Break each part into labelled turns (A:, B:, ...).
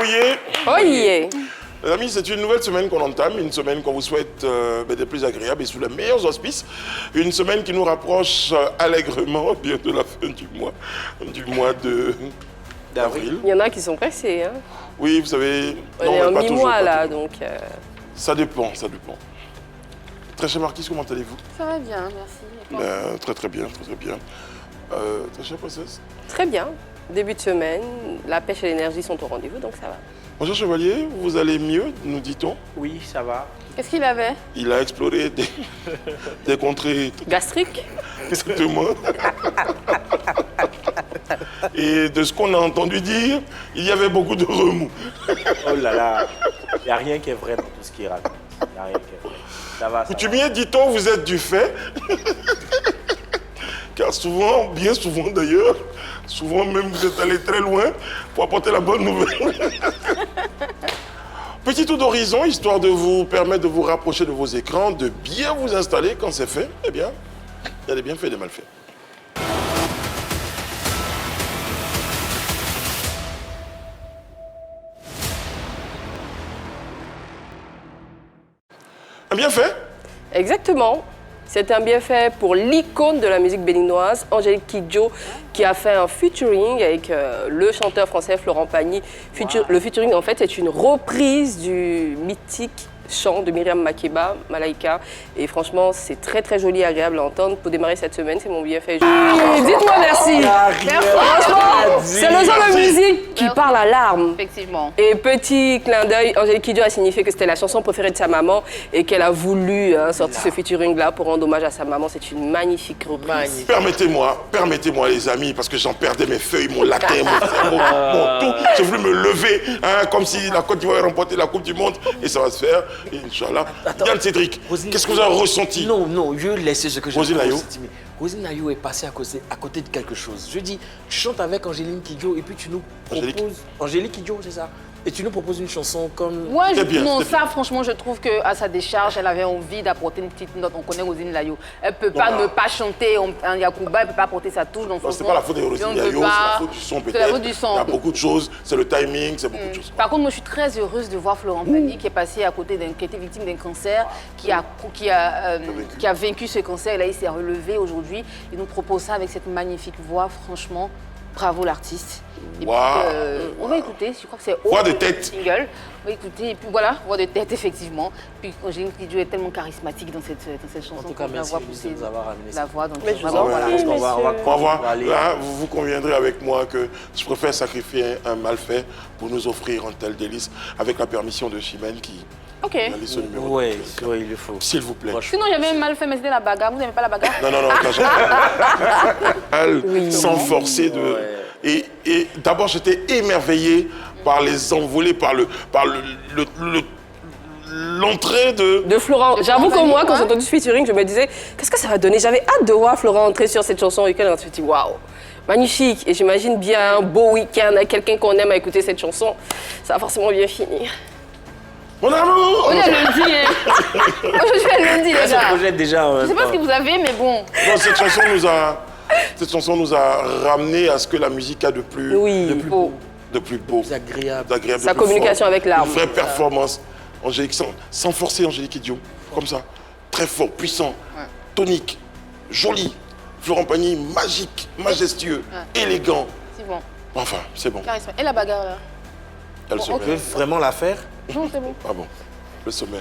A: Oye.
B: Oye.
A: Les amis, c'est une nouvelle semaine qu'on entame, une semaine qu'on vous souhaite des plus agréables et sous les meilleurs auspices. Une semaine qui nous rapproche allègrement bien de la fin du mois d'avril.
B: Il y en a qui sont pressés. Hein.
A: Oui, vous savez,
B: On est en mi-mois là, donc...
A: Ça dépend. Très chère Marquise, comment allez-vous?
C: Ça va bien, merci.
A: Très bien. Très chère princesse?
B: Très bien. Début de semaine, la pêche et l'énergie sont au rendez-vous, donc ça va.
A: Bonjour Chevalier, vous allez mieux, nous dit-on?
D: Oui, ça va.
C: Qu'est-ce qu'il avait?
A: Il a exploré des contrées...
B: Gastrique?
A: Exactement. Et de ce qu'on a entendu dire, il y avait beaucoup de remous.
D: Oh là là, il n'y a rien qui est vrai dans tout ce qu'il raconte. Il n'y a rien qui est vrai. Ça va, ça va.
A: Coutumier, dit-on, vous êtes du fait. Car souvent, bien souvent d'ailleurs, souvent même vous êtes allé très loin pour apporter la bonne nouvelle. Petit tour d'horizon, histoire de vous permettre de vous rapprocher de vos écrans, de bien vous installer quand c'est fait. Eh bien, il y a des bienfaits et des malfaits. Un bienfait?
B: Exactement. C'est un bienfait pour l'icône de la musique béninoise, Angélique Kidjo, qui a fait un featuring avec le chanteur français Florent Pagny. Le featuring, en fait, c'est une reprise du mythique chant de Myriam Makeba, Malaika. Et franchement, c'est très très joli et agréable à entendre. Pour démarrer cette semaine, c'est mon bienfait. Dites-moi merci. Franchement, c'est le genre de musique qui parle à larmes.
C: Effectivement.
B: Et petit clin d'œil, Angélique Kidjo a signifié que c'était la chanson préférée de sa maman et qu'elle a voulu sortir ce featuring-là pour rendre hommage à sa maman. C'est une magnifique reprise.
A: Permettez-moi les amis, parce que j'en perdais mes feuilles, mon latin, mon cerveau, mon tout. J'ai voulu me lever, hein, comme si la Côte d'Ivoire remportait la Coupe du Monde, et ça va se faire. Et Inch'Allah. Yann Cédric, qu'est-ce que vous avez ressenti?
E: Non, je laisse ce que j'ai
A: ressenti.
E: Rosine Nayo est passée à côté de quelque chose. Je dis, tu chantes avec Angélique Kidjo et puis tu nous proposes... Angélique Kidjo, c'est ça? Et tu nous proposes une chanson comme...
C: Ouais, ça, franchement, je trouve qu'à sa décharge, elle avait envie d'apporter une petite note. On connaît Rosine Layo. Elle ne peut pas ne pas chanter en Yacouba, elle ne peut pas apporter sa touche dans son son.
A: C'est pas la faute de Rosine Layo, c'est la faute du son peut-être.
C: C'est la faute du son.
A: Il y a beaucoup de choses, c'est le timing, c'est beaucoup de choses.
C: Par contre, moi, je suis très heureuse de voir Florent Pagny qui est passé à côté qui était victime d'un cancer, qui a vaincu ce cancer. Et là, il s'est relevé aujourd'hui. Il nous propose ça avec cette magnifique voix, franchement. Bravo l'artiste. Et puis, on va écouter, je crois que c'est
A: voix de tête.
C: Single. On va écouter, et puis voilà, voix de tête, effectivement. Puis Angélique Kidjo est tellement charismatique dans cette chanson.
E: En tout cas, merci de nous avoir ramené
C: la voix. Donc,
B: mais
C: vraiment, voilà.
A: On va voir. Là, vous conviendrez avec moi que je préfère sacrifier un malfait pour nous offrir un tel délice, avec la permission de Chimène qui...
C: Ok.
E: Oui, il le faut.
A: S'il vous plaît.
C: Sinon, j'avais un mal fait, mais c'était la bagarre. Vous n'aimez pas la bagarre?
A: Non, sans forcer de... Ouais. Et d'abord, j'étais émerveillé par les envolées, par l'entrée de
B: Florent. J'avoue que moi, quand j'ai entendu ce featuring, je me disais, qu'est-ce que ça va donner? J'avais hâte de voir Florent entrer sur cette chanson et qu'elle a dit, waouh, magnifique. Et j'imagine bien un beau week-end avec quelqu'un qu'on aime à écouter cette chanson. Ça va forcément bien finir.
A: Mon amour!
C: On est lundi, hein. Je suis lundi, les gars. Je sais pas ce que vous avez, mais bon.
A: Non, cette chanson nous a ramené à ce que la musique a de plus beau. De plus
E: agréable.
B: Sa communication avec l'art.
A: Une vraie performance. Angélique, sans forcer Angélique Kidjo. Comme ça. Très fort, puissant, tonique, joli. Florent Pagny, magique, majestueux, élégant.
C: C'est bon.
A: Enfin, c'est bon.
C: Charisme. Et la bagarre, là?
A: Elle se
E: Tu veux vraiment la faire?
C: Non, c'est bon.
A: Ah bon, le sommet.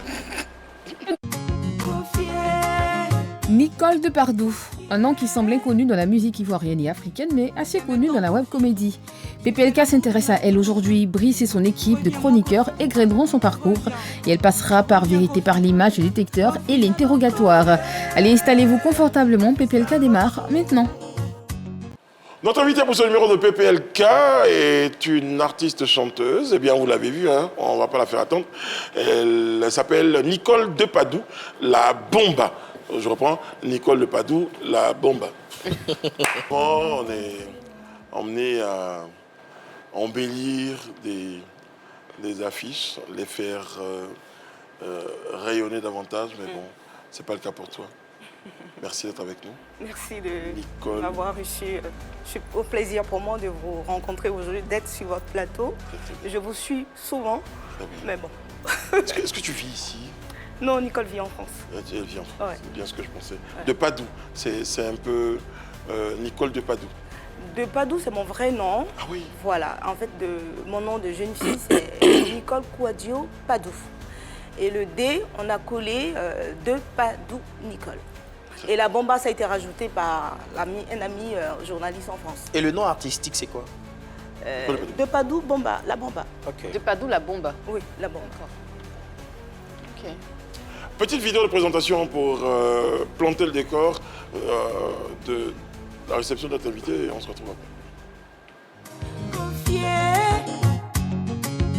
F: Nicole Depardieu, un nom qui semble inconnu dans la musique ivoirienne et africaine, mais assez connu dans la web comédie. PPLK s'intéresse à elle aujourd'hui. Brice et son équipe de chroniqueurs égreneront son parcours et elle passera par Vérité par l'image, le détecteur et l'interrogatoire. Allez, installez-vous confortablement, PPLK démarre maintenant.
A: Notre invitée pour ce numéro de PPLK est une artiste chanteuse. Eh bien, vous l'avez vu, hein, on ne va pas la faire attendre. Elle s'appelle Nicole Depardieu, la bomba. Je reprends, Nicole Depardieu, la bomba. On est emmené à embellir des affiches, les faire rayonner davantage, mais bon, c'est pas le cas pour toi. Merci d'être avec nous.
G: Merci de
A: Nicole.
G: m'avoir reçu. C'est au plaisir pour moi de vous rencontrer aujourd'hui, d'être sur votre plateau. Je vous suis souvent,
A: Très bien.
G: mais bon.
A: Est-ce que tu vis ici?
G: Non, Nicole vit en France.
A: Elle vit en France,
G: Ouais.
A: c'est bien ce que je pensais.
G: Ouais.
A: De Padoue, c'est un peu Nicole de Padoue.
G: De Padoue, c'est mon vrai nom.
A: Ah oui.
G: Voilà, en fait, mon nom de jeune fille, c'est Nicole Kouadio Padoue. Et le D, on a collé de Padoue Nicole. Et la bomba, ça a été rajouté par un ami journaliste en France.
E: Et le nom artistique, c'est quoi?
G: De Padoue, bomba, la bomba.
E: Ok.
C: De Padoue, la bomba.
G: Oui, la bomba.
C: Ok.
A: Petite vidéo de présentation pour planter le décor de la réception de notre invité et on se retrouve après.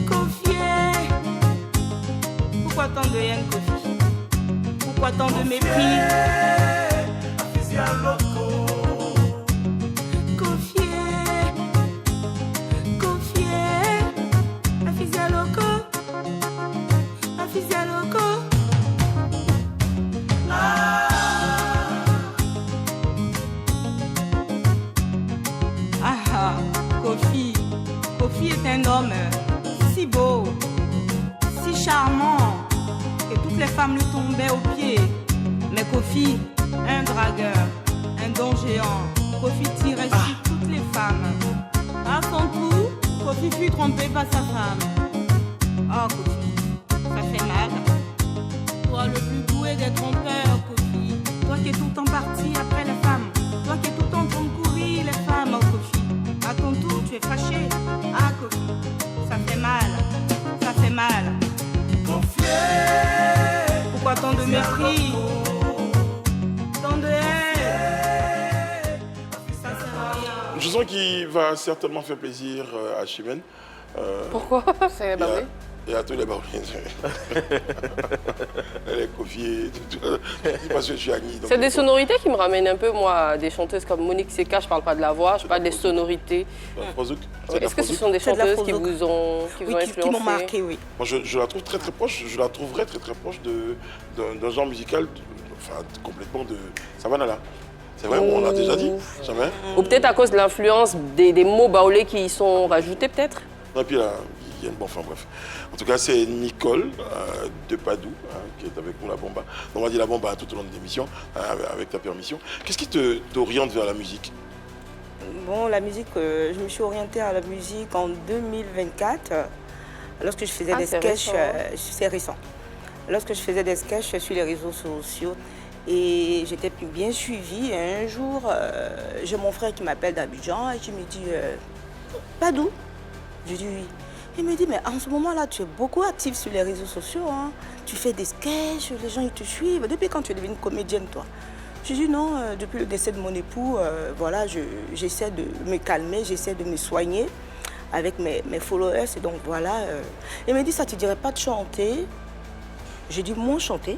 G: Confier. Pourquoi tant de haine, Kofi? Pourquoi tant de mépris? Ah, Kofi. Kofi est un homme si beau, si charmant, que toutes les femmes lui tombaient aux pieds. Mais Kofi, un dragueur, un don géant, Kofi tirait sur toutes les femmes. À son tour, Kofi fut trompé par sa femme. Oh Kofi, ça fait mal. Toi le plus doué des trompeurs, Kofi. Toi qui es tout le temps parti après les femmes. Toi qui es tout le temps concourir les femmes, oh Kofi. À ton tour, tu es fâché. Ah Kofi, ça fait mal. Ça fait mal. Pourquoi tant de mépris? Tant de haine? Ça sert à rien.
A: Une chanson qui va certainement faire plaisir à Chimène.
B: Pourquoi?
C: C'est bah oui.
A: Et à tous les baroulins. Elle est confiée. Parce que je suis Agni.
B: C'est des sonorités qui me ramènent un peu, moi, à des chanteuses comme Monique Seka. Je parle pas de la voix, je parle des sonorités. Est-ce que ce sont des
G: C'est de la
B: chanteuses qui
G: Frozouk.
B: vous ont
G: Oui,
B: influencé?
G: qui m'ont marqué, oui.
A: Moi, je la trouve très très proche. Je la trouverais très très proche d'un genre musical, enfin complètement de Savanala. C'est vrai, on l'a déjà dit, jamais.
B: Ou peut-être à cause de l'influence des mots baoulés qui y sont rajoutés, peut-être?
A: Et puis là, il y a une bonne enfin bref. En tout cas, c'est Nicole de Padoue qui est avec nous, la bomba. On va dire la bomba tout au long de l'émission, avec ta permission. Qu'est-ce qui t'oriente vers la musique?
G: Bon, la musique, je me suis orientée à la musique en 2024, lorsque je faisais des
B: c'est
G: sketchs,
B: récent.
G: c'est récent. Lorsque je faisais des sketchs sur les réseaux sociaux, et j'étais bien suivie. Et un jour, j'ai mon frère qui m'appelle d'Abidjan et qui me dit Padoue. Je dis oui. Il me dit, mais en ce moment-là, tu es beaucoup active sur les réseaux sociaux. Hein. Tu fais des sketchs, les gens ils te suivent. Depuis quand tu es devenue comédienne, toi? Je dis non, depuis le décès de mon époux, voilà, j'essaie de me calmer, j'essaie de me soigner avec mes followers. Et donc voilà. Il me dit, ça ne te dirait pas de chanter? J'ai dit, moi, chanter?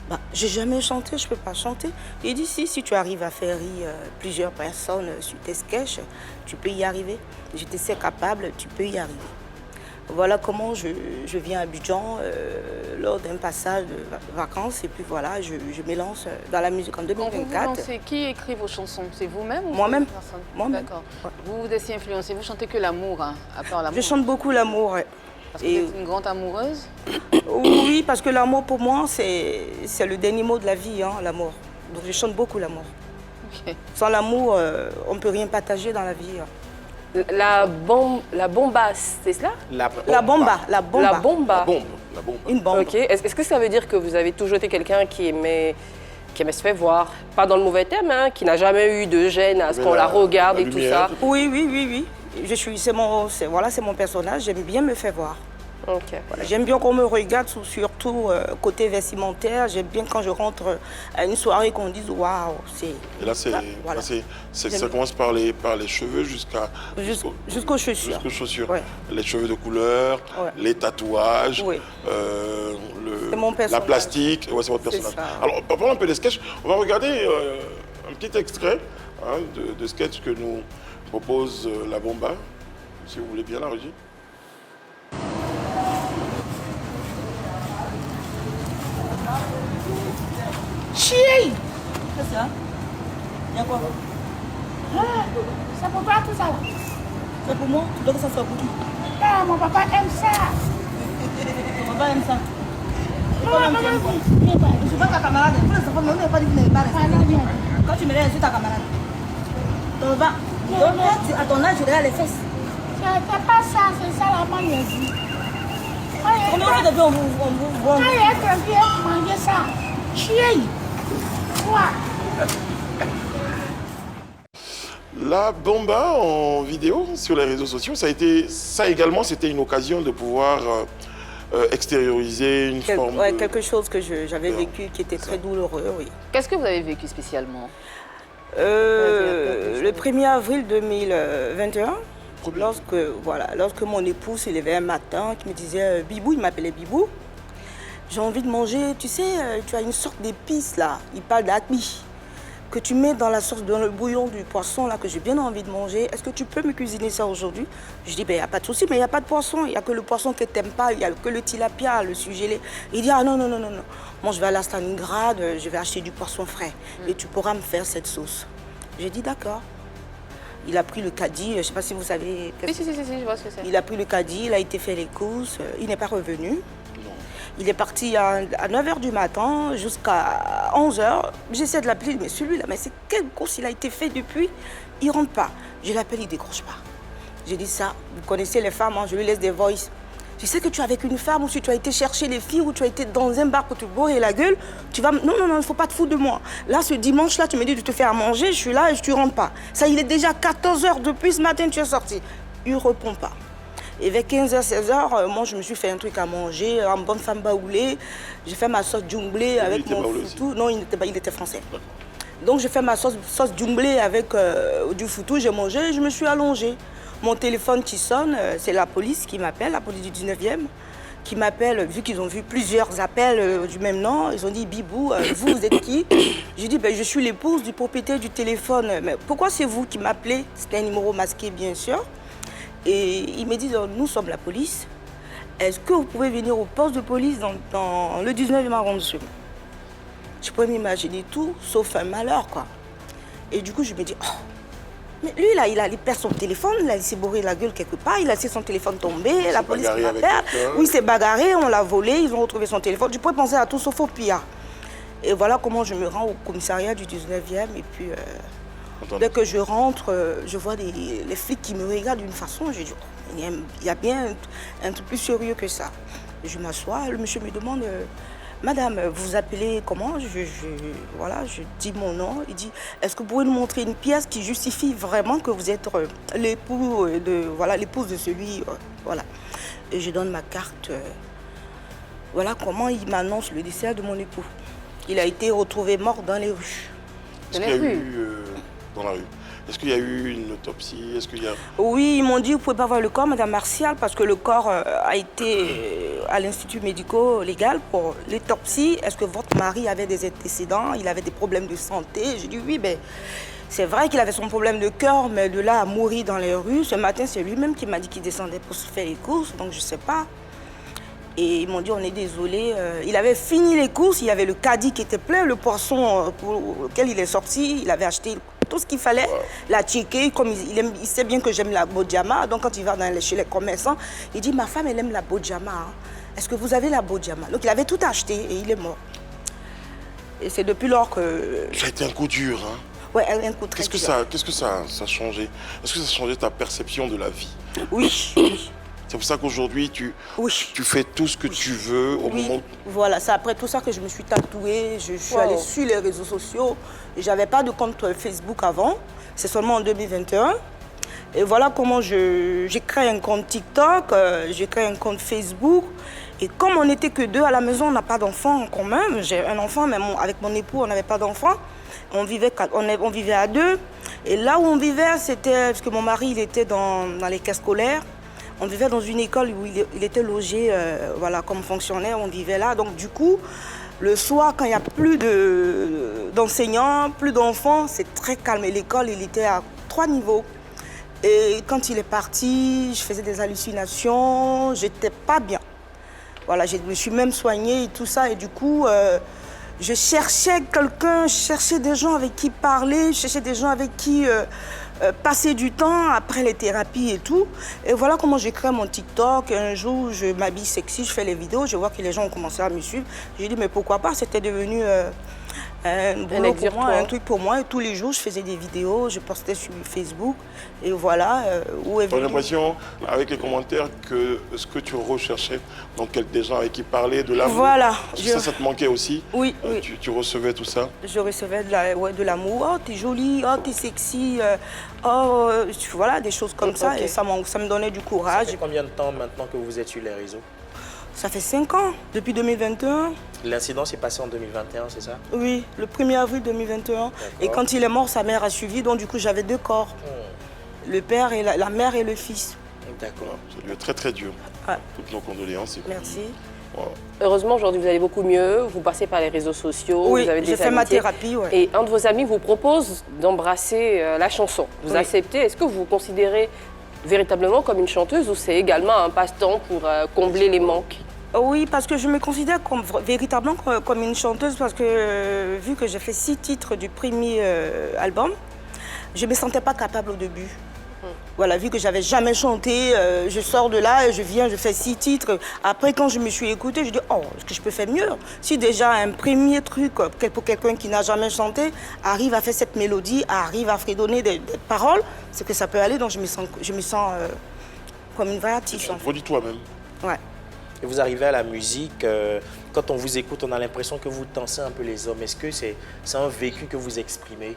G: Bah, j'ai jamais chanté, je ne peux pas chanter. Il dit, si tu arrives à faire rire plusieurs personnes sur tes sketchs, tu peux y arriver. Je te sais capable, tu peux y arriver. Voilà comment je viens à Abidjan lors d'un passage de vacances et puis voilà, je me lance dans la musique en
C: Quand vous vous
G: 2024.
C: lancez, qui écrit vos chansons? C'est vous-même ou
G: Moi-même.
C: c'est une personne?
G: Moi-même.
C: D'accord. Vous êtes si influencé, vous chantez que l'amour, hein, à part l'amour.
G: Je chante beaucoup l'amour. Ouais.
C: Parce que vous êtes une grande amoureuse.
G: Oui, parce que l'amour pour moi, c'est le dernier mot de la vie, hein, l'amour. Donc je chante beaucoup l'amour.
C: Ok.
G: Sans l'amour, on ne peut rien partager dans la vie. Hein.
B: La bombasse, c'est cela?
G: La bomba, la bomba.
B: La bomba.
A: La bombe, la bombe.
G: Une bombe.
B: Ok. Est-ce que ça veut dire que vous avez toujours été quelqu'un qui aimait se faire voir? Pas dans le mauvais terme, hein, qui n'a jamais eu de gêne à ce
A: Mais
B: qu'on la regarde
A: la
B: et tout
A: lumière.
B: ça?
G: Oui. C'est mon personnage, j'aime bien me faire voir.
B: Ok.
G: Voilà, j'aime bien qu'on me regarde, surtout côté vestimentaire. J'aime bien quand je rentre à une soirée qu'on dise waouh, c'est.
A: Et là,
G: Voilà.
A: ça commence par les cheveux
G: Jusqu'aux chaussures.
A: Jusqu'aux chaussures.
G: Ouais.
A: Les cheveux de couleur,
G: Ouais.
A: les tatouages,
G: Oui. C'est mon
A: la
G: personnage.
A: plastique. Ouais, c'est votre
G: C'est
A: personnage.
G: ça.
A: Alors, parlons un peu des sketchs. On va regarder un petit extrait hein, de sketch que nous propose la bomba. Si vous voulez bien, la régie.
G: Chier! Qu'est-ce que c'est? Il y a quoi?
H: C'est pour toi tout ça là.
G: C'est pour moi? Tu dois que ça soit pour qui?
H: Ah, mon papa aime ça.
G: Ton papa aime ça.
H: Non, non, non.
G: Je suis pas ta camarade. Pour les enfants, on n'a pas dit que tu n'es pas respecté. Quand tu me lèves, je suis ta camarade. Ton papa, à ton âge, je regarde les fesses.
H: C'est pas ça, c'est ça la manière dit.
G: Combien de fois on vous voit?
H: Quand il est un vieux, manger ça. Chier. Quoi?
A: La bomba en vidéo sur les réseaux sociaux, ça également, c'était une occasion de pouvoir extérioriser une forme de...
G: Quelque chose que j'avais vécu qui était très douloureux, oui.
C: Qu'est-ce que vous avez vécu spécialement?
G: Le 1er avril 2021, lorsque mon époux s'est levé un matin, qui me disait Bibou, il m'appelait Bibou, j'ai envie de manger, tu sais, tu as une sorte d'épice là, il parle d'acmi, que tu mets dans la sauce, dans le bouillon du poisson là, que j'ai bien envie de manger. Est-ce que tu peux me cuisiner ça aujourd'hui? Je dis, ben il n'y a pas de souci, mais il n'y a pas de poisson, il n'y a que le poisson que tu n'aimes pas, il n'y a que le tilapia, le surgelé. Il dit, ah non, non, non, non, non. Moi, je vais aller à Stalingrad, je vais acheter du poisson frais et tu pourras me faire cette sauce. J'ai dit, d'accord. Il a pris le caddie, je ne sais pas si vous savez...
C: Si, je vois ce que c'est.
G: Il a pris le caddie, il a été faire les courses, il n'est pas revenu. Il est parti à 9h du matin jusqu'à 11h. J'essaie de l'appeler, mais celui-là, mais c'est quelle course il a été fait depuis? Il ne rentre pas. Je l'appelle, il ne décroche pas. J'ai dit ça, vous connaissez les femmes, hein, je lui laisse des voices. Tu sais que tu es avec une femme ou si tu as été chercher les filles ou tu as été dans un bar pour te bourrer la gueule, tu vas... Non, non, non, il ne faut pas te foutre de moi. Là, ce dimanche-là, tu me dis de te faire à manger, je suis là et tu ne rentres pas. Ça, il est déjà 14h depuis ce matin, tu es sorti. Il ne répond pas. Et vers 15h, 16h, moi, je me suis fait un truc à manger, en bonne femme baoulée. J'ai fait ma sauce djumblée avec mon foutou. Non, il était français. Donc, j'ai fait ma sauce djumblée avec du foutou, j'ai mangé, je me suis allongée. Mon téléphone qui sonne, c'est la police qui m'appelle, la police du 19e, qui m'appelle, vu qu'ils ont vu plusieurs appels du même nom. Ils ont dit, Bibou, vous êtes qui? J'ai dit, ben, je suis l'épouse du propriétaire du téléphone. Mais pourquoi c'est vous qui m'appelez? C'était un numéro masqué, bien sûr. Et ils me disent, nous sommes la police. Est-ce que vous pouvez venir au poste de police dans le 19e arrondissement? Je peux m'imaginer tout, sauf un malheur, quoi. Et du coup, je me dis, oh, mais lui, là, il perd son téléphone, il s'est bourré la gueule quelque part, il a laissé son téléphone tomber, la police qui m'appelle. Oui, il s'est bagarré, on l'a volé, ils ont retrouvé son téléphone. Je pourrais penser à tout sauf au pire. Et voilà comment je me rends au commissariat du 19e. Et puis, dès que je rentre, je vois les flics qui me regardent d'une façon. Je dis, oh, il y a bien un truc plus sérieux que ça. Je m'assois, le monsieur me demande, Madame, vous vous appelez comment? Voilà, je dis mon nom. Il dit, est-ce que vous pouvez nous montrer une pièce qui justifie vraiment que vous êtes l'épouse de celui, voilà. Et je donne ma carte. Voilà comment il m'annonce le décès de mon époux. Il a été retrouvé mort dans les rues.
A: Est-ce qu'il y a eu dans la rue? Est-ce qu'il y a eu une autopsie? Est-ce qu'il y a... Oui,
G: ils m'ont dit, vous ne pouvez pas voir le corps, Madame Martial, parce que le corps a été à l'Institut médico-légal pour l'autopsie. Est-ce que votre mari avait des antécédents? Il avait des problèmes de santé? J'ai dit oui, ben, c'est vrai qu'il avait son problème de cœur, mais de là à mourir dans les rues, ce matin, c'est lui-même qui m'a dit qu'il descendait pour se faire les courses, donc je ne sais pas. Et ils m'ont dit, on est désolé. Il avait fini les courses, il y avait le caddie qui était plein, le poisson pour lequel il est sorti, il avait acheté tout ce qu'il fallait, la checké, comme il sait bien que j'aime la bojama, donc quand il va chez les commerçants, il dit, ma femme, elle aime la bojama. Hein. Est-ce que vous avez la bojama? Donc il avait tout acheté et il est mort. Et c'est depuis lors que...
A: Ça a été un coup dur, hein?
G: Ouais, un coup très dur.
A: Qu'est-ce que ça a changé? Est-ce que ça a changé ta perception de la vie?
G: Oui, oui.
A: C'est pour ça qu'aujourd'hui, tu fais tout ce que tu veux au moment...
G: Voilà, c'est après tout ça que je me suis tatouée. Je suis allée sur les réseaux sociaux. Je n'avais pas de compte Facebook avant. C'est seulement en 2021. Et voilà comment j'ai créé un compte TikTok, j'ai créé un compte Facebook. Et comme on n'était que deux à la maison, on n'a pas d'enfant en commun. J'ai un enfant, mais avec mon époux, on n'avait pas d'enfant. On vivait à deux. Et là où on vivait, c'était... Parce que mon mari, il était dans les cas scolaires. On vivait dans une école où il était logé voilà, comme fonctionnaire, on vivait là. Donc du coup, le soir, quand il n'y a plus d'enseignants, plus d'enfants, c'est très calme. Et l'école, il était à 3 niveaux. Et quand il est parti, je faisais des hallucinations, j'étais pas bien. Voilà, je me suis même soignée et tout ça. Et du coup, je cherchais quelqu'un, je cherchais des gens avec qui parler, je cherchais des gens avec qui passer du temps après les thérapies et tout. Et voilà comment j'ai créé mon TikTok. Un jour, je m'habille sexy, je fais les vidéos, je vois que les gens ont commencé à me suivre. J'ai dit, mais pourquoi pas? C'était devenu un boulot pour moi, un truc pour moi. Et tous les jours, je faisais des vidéos, je postais sur Facebook. Et voilà.
A: J'ai l'impression, avec les commentaires, que ce que tu recherchais, donc des gens avec qui parler, de l'amour,
G: voilà,
A: ça te manquait aussi.
G: Oui, oui.
A: Tu recevais tout ça?
G: Je recevais de l'amour. Oh, t'es jolie, oh, t'es sexy, voilà, des choses comme ça. Et ça me donnait du courage.
E: Ça fait combien de temps maintenant que vous êtes sur les réseaux?
G: Ça fait 5 ans, depuis 2021.
E: L'incident s'est passé en 2021, c'est ça?
G: Oui, le 1er avril 2021. Et quand il est mort, sa mère a suivi, donc du coup j'avais 2 corps. Le père et la mère et le fils.
A: D'accord. Ça lui est très très dur.
G: Ouais.
A: Toutes nos condoléances.
G: Merci.
A: Wow.
B: Heureusement, aujourd'hui, vous allez beaucoup mieux. Vous passez par les réseaux sociaux.
G: Oui,
B: vous avez
G: j'ai fait ma thérapie. Ouais.
B: Et un de vos amis vous propose d'embrasser la chanson. Vous acceptez? Est-ce que vous vous considérez véritablement comme une chanteuse ou c'est également un passe-temps pour combler les manques?
G: Oui, parce que je me considère véritablement comme une chanteuse parce que vu que j'ai fait 6 titres du premier album, je ne me sentais pas capable au début. Voilà, vu que j'avais jamais chanté, je sors de là et je viens, je fais 6 titres. Après, quand je me suis écoutée, je dis, oh, est-ce que je peux faire mieux? Si déjà un premier truc pour quelqu'un qui n'a jamais chanté arrive à faire cette mélodie, arrive à fredonner des paroles, c'est que ça peut aller. Donc je me sens comme une vraie artiste.
A: Tu produis toi-même.
G: Ouais.
E: Et vous arrivez à la musique, quand on vous écoute, on a l'impression que vous tensez un peu les hommes. Est-ce que c'est un vécu que vous exprimez?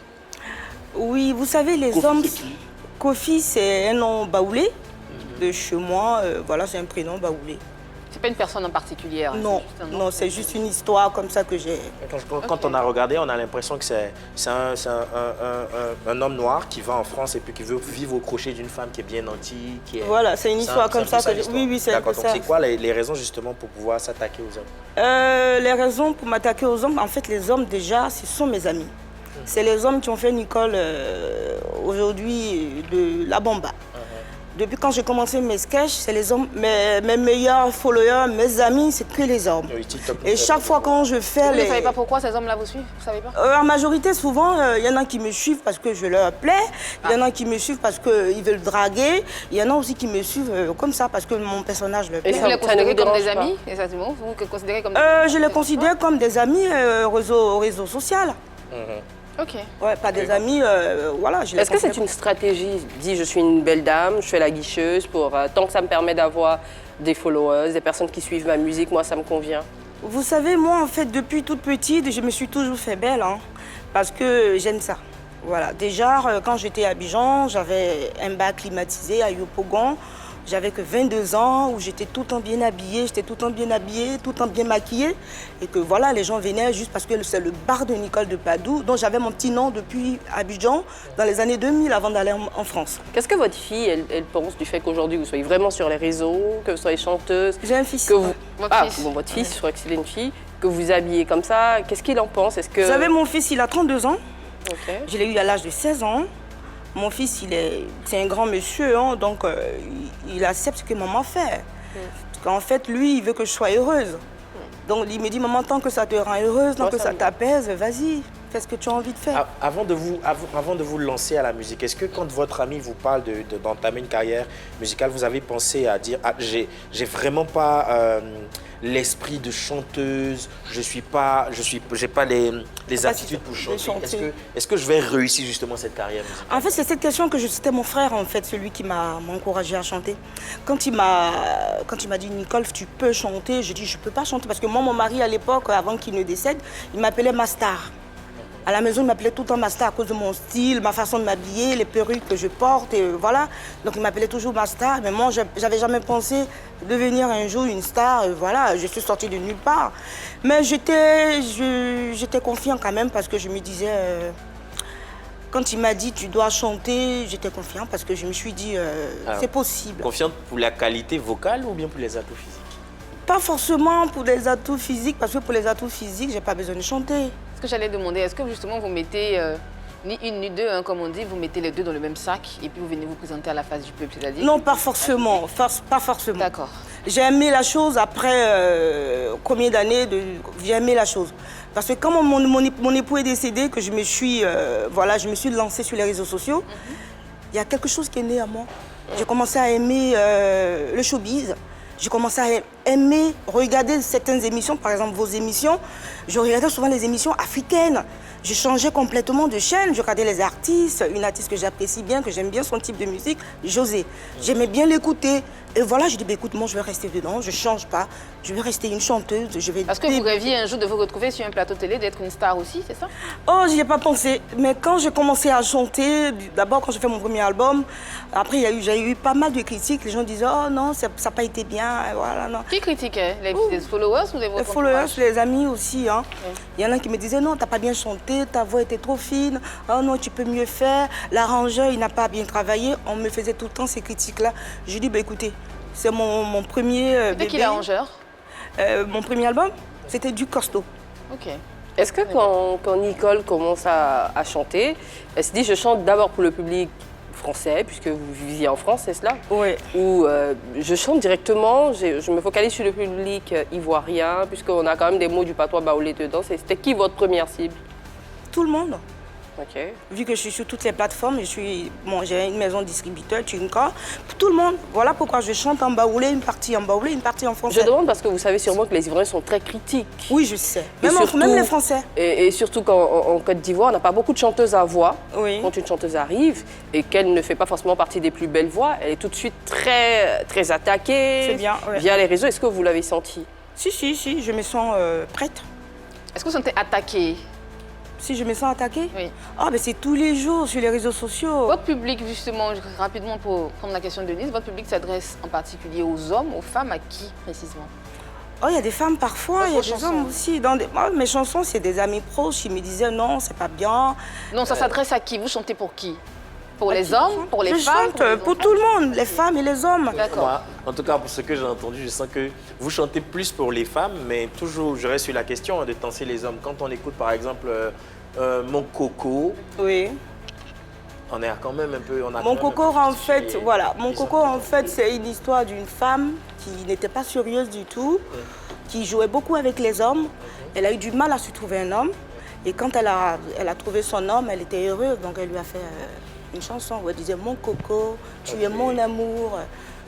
G: Oui, vous savez, les
A: Kofi,
G: hommes...
A: c'est qui?
G: Kofi, c'est un nom baoulé de chez moi. Voilà, c'est un prénom baoulé.
C: C'est pas une personne en particulier?
G: Non, non, c'est juste une histoire comme ça que j'ai.
E: Quand on a regardé, on a l'impression que c'est un homme noir qui va en France et puis qui veut vivre au crochet d'une femme qui est bien nantie.
G: Voilà, c'est une histoire comme ça. Oui, oui, c'est un peu ça.
E: Donc c'est quoi les raisons justement pour pouvoir s'attaquer aux hommes?
G: Les raisons pour m'attaquer aux hommes, en fait, les hommes déjà, ce sont mes amis. C'est les hommes qui ont fait Nicole aujourd'hui de la bomba. Depuis quand j'ai commencé mes sketchs, c'est les hommes, mes meilleurs followers, mes amis, c'est que les hommes.
E: Oui, TikTok,
G: et chaque fois quand je fais
C: Vous ne savez pas pourquoi ces hommes-là vous suivent? Vous savez pas?
G: En majorité, souvent, il y en a qui me suivent parce que je leur plais, il y en a qui me suivent parce qu'ils veulent draguer, il y en a aussi qui me suivent comme ça parce que mon personnage leur plaît.
C: Et vous les considérez comme des amis? Exactement. Vous les considérez comme des
G: amis? Je les considère comme des amis au réseau social.
C: Ok.
G: Ouais, pas des amis, voilà.
B: Est-ce que c'est une stratégie? Dis, je suis une belle dame, je fais la guicheuse, tant que ça me permet d'avoir des followers, des personnes qui suivent ma musique, moi ça me convient.
G: Vous savez, moi en fait, depuis toute petite, je me suis toujours fait belle, hein, parce que j'aime ça. Voilà, déjà, quand j'étais à Abidjan, j'avais un bar climatisé à Yopougon. J'avais que 22 ans, où j'étais tout le temps bien habillée, tout le temps bien maquillée. Et que voilà, les gens venaient juste parce que c'est le bar de Nicole de Padoue, dont j'avais mon petit nom depuis Abidjan, dans les années 2000, avant d'aller en France.
B: Qu'est-ce que votre fille, elle pense du fait qu'aujourd'hui vous soyez vraiment sur les réseaux, que vous soyez chanteuse?
G: J'ai un fils.
B: Votre fils. Bon, votre fils, je crois que c'est une fille, que vous habillez comme ça. Qu'est-ce qu'il en pense? Est-ce que...
G: Vous savez, mon fils, il a 32 ans.
B: Okay.
G: Je l'ai eu à l'âge de 16 ans. Mon fils, c'est un grand monsieur, hein, donc il accepte ce que maman fait. Parce qu'en fait, lui, il veut que je sois heureuse. Donc il me dit, maman, tant que ça te rend heureuse, tant que ça t'apaise, vas-y, fais ce que tu as envie de faire.
E: Avant de vous lancer à la musique, est-ce que quand votre ami vous parle d'entamer une carrière musicale, vous avez pensé à dire, j'ai vraiment pas l'esprit de chanteuse, j'ai pas les aptitudes pour chanter. Est-ce que je vais réussir justement cette carrière musicale?
G: En fait, c'est cette question que c'était mon frère, en fait, celui qui m'a encouragée à chanter. Quand il m'a dit, Nicole, tu peux chanter, j'ai dit, je peux pas chanter. Parce que moi, mon mari, à l'époque, avant qu'il ne décède, il m'appelait ma star. À la maison, il m'appelait tout le temps ma star à cause de mon style, ma façon de m'habiller, les perruques que je porte, et voilà. Donc il m'appelait toujours ma star, mais moi, j'avais jamais pensé devenir un jour une star, voilà. Je suis sortie de nulle part. Mais j'étais confiante quand même parce que je me disais... quand il m'a dit, tu dois chanter, j'étais confiante parce que je me suis dit, c'est possible.
E: Confiante pour la qualité vocale ou bien pour les atouts physiques?
G: Pas forcément pour les atouts physiques, parce que pour les atouts physiques, j'ai pas besoin de chanter.
C: Ce que j'allais demander, est-ce que justement vous mettez ni une ni deux, hein, comme on dit, vous mettez les deux dans le même sac et puis vous venez vous présenter à la face du peuple, c'est-à-dire? Non,
G: pas forcément, pas forcément.
C: D'accord.
G: J'ai aimé la chose après combien d'années, j'ai aimé la chose. Parce que quand mon époux est décédé, que je me suis lancée sur les réseaux sociaux, il y a quelque chose qui est né à moi. J'ai commencé à aimer le showbiz. J'ai commencé à aimer regarder certaines émissions, par exemple vos émissions. Je regardais souvent les émissions africaines. Je changeais complètement de chaîne. Je regardais les artistes. Une artiste que j'apprécie bien, que j'aime bien son type de musique, José. J'aimais bien l'écouter. Et voilà, je dis, bah, écoute, moi, je vais rester dedans. Je ne change pas. Je vais rester une chanteuse.
C: Est-ce que vous rêviez un jour de vous retrouver sur un plateau télé, d'être une star aussi, c'est ça?
G: Oh, j'y ai pas pensé. Mais quand j'ai commencé à chanter, d'abord quand j'ai fait mon premier album, après j'ai eu pas mal de critiques. Les gens disaient, oh non, ça n'a pas été bien. Et voilà, non.
C: Qui critiquait? Les followers ou les
G: Les followers, les amis aussi. Hein. Il y en a qui me disaient, non, tu n'as pas bien chanté, ta voix était trop fine. Oh non, tu peux mieux faire. L'arrangeur, il n'a pas bien travaillé. On me faisait tout le temps ces critiques-là. J'ai dit, bah, écoutez, c'est mon premier bébé.
C: C'était qui l'arrangeur?
G: Mon premier album, c'était Duc Costo.
C: Ok.
B: Est-ce que quand Nicole commence à chanter, elle se dit je chante d'abord pour le public français, puisque vous viviez en France, c'est cela?
G: Oui.
B: Ou je chante directement, je me focalise sur le public ivoirien, puisqu'on a quand même des mots du patois baoulé dedans. C'était qui votre première cible?
G: Tout le monde.
B: Ok.
G: Vu que je suis sur toutes les plateformes, j'ai une maison de distributeur, Tunka, pour tout le monde. Voilà pourquoi je chante en baoulé, une partie en baoulé, une partie en français.
B: Je demande parce que vous savez sûrement que les Ivoiriens sont très critiques.
G: Oui, je sais.
B: Et
G: Même,
B: surtout,
G: même les Français.
B: Et surtout qu'en Côte d'Ivoire, on n'a pas beaucoup de chanteuses à voix.
G: Oui.
B: Quand une chanteuse arrive et qu'elle ne fait pas forcément partie des plus belles voix, elle est tout de suite très attaquée.
G: C'est bien, ouais.
B: Via les réseaux. Est-ce que vous l'avez senti?
G: Si, je me sens prête.
C: Est-ce que vous sentez attaqué?
G: Si je me sens attaquée?
C: Oui.
G: Ah, ben c'est tous les jours sur les réseaux sociaux.
C: Votre public, justement, rapidement pour prendre la question de Denise, votre public s'adresse en particulier aux hommes, aux femmes, à qui précisément?
G: Oh, il y a des femmes parfois, il y a des
C: chansons.
G: hommes aussi. Moi, mes chansons, c'est des amis proches. Ils me disaient non, c'est pas bien.
C: Non, ça s'adresse à qui? Vous chantez pour qui? Pour les hommes, pour les
G: Je
C: femmes?
G: chante pour tout le monde, les femmes et les hommes.
C: D'accord.
E: Moi, en tout cas, pour ce que j'ai entendu, je sens que vous chantez plus pour les femmes, mais toujours, je reste sur la question de danser les hommes. Quand on écoute, par exemple, Mon Coco,
G: Oui.
E: on est quand même un peu...
G: Mon Coco, en fait, voilà. Mon Coco, en fait, c'est une histoire d'une femme qui n'était pas sérieuse du tout, qui jouait beaucoup avec les hommes. Elle a eu du mal à se trouver un homme. Et quand elle a trouvé son homme, elle était heureuse. Donc, elle lui a fait une chanson où elle disait « Mon Coco, tu es mon amour,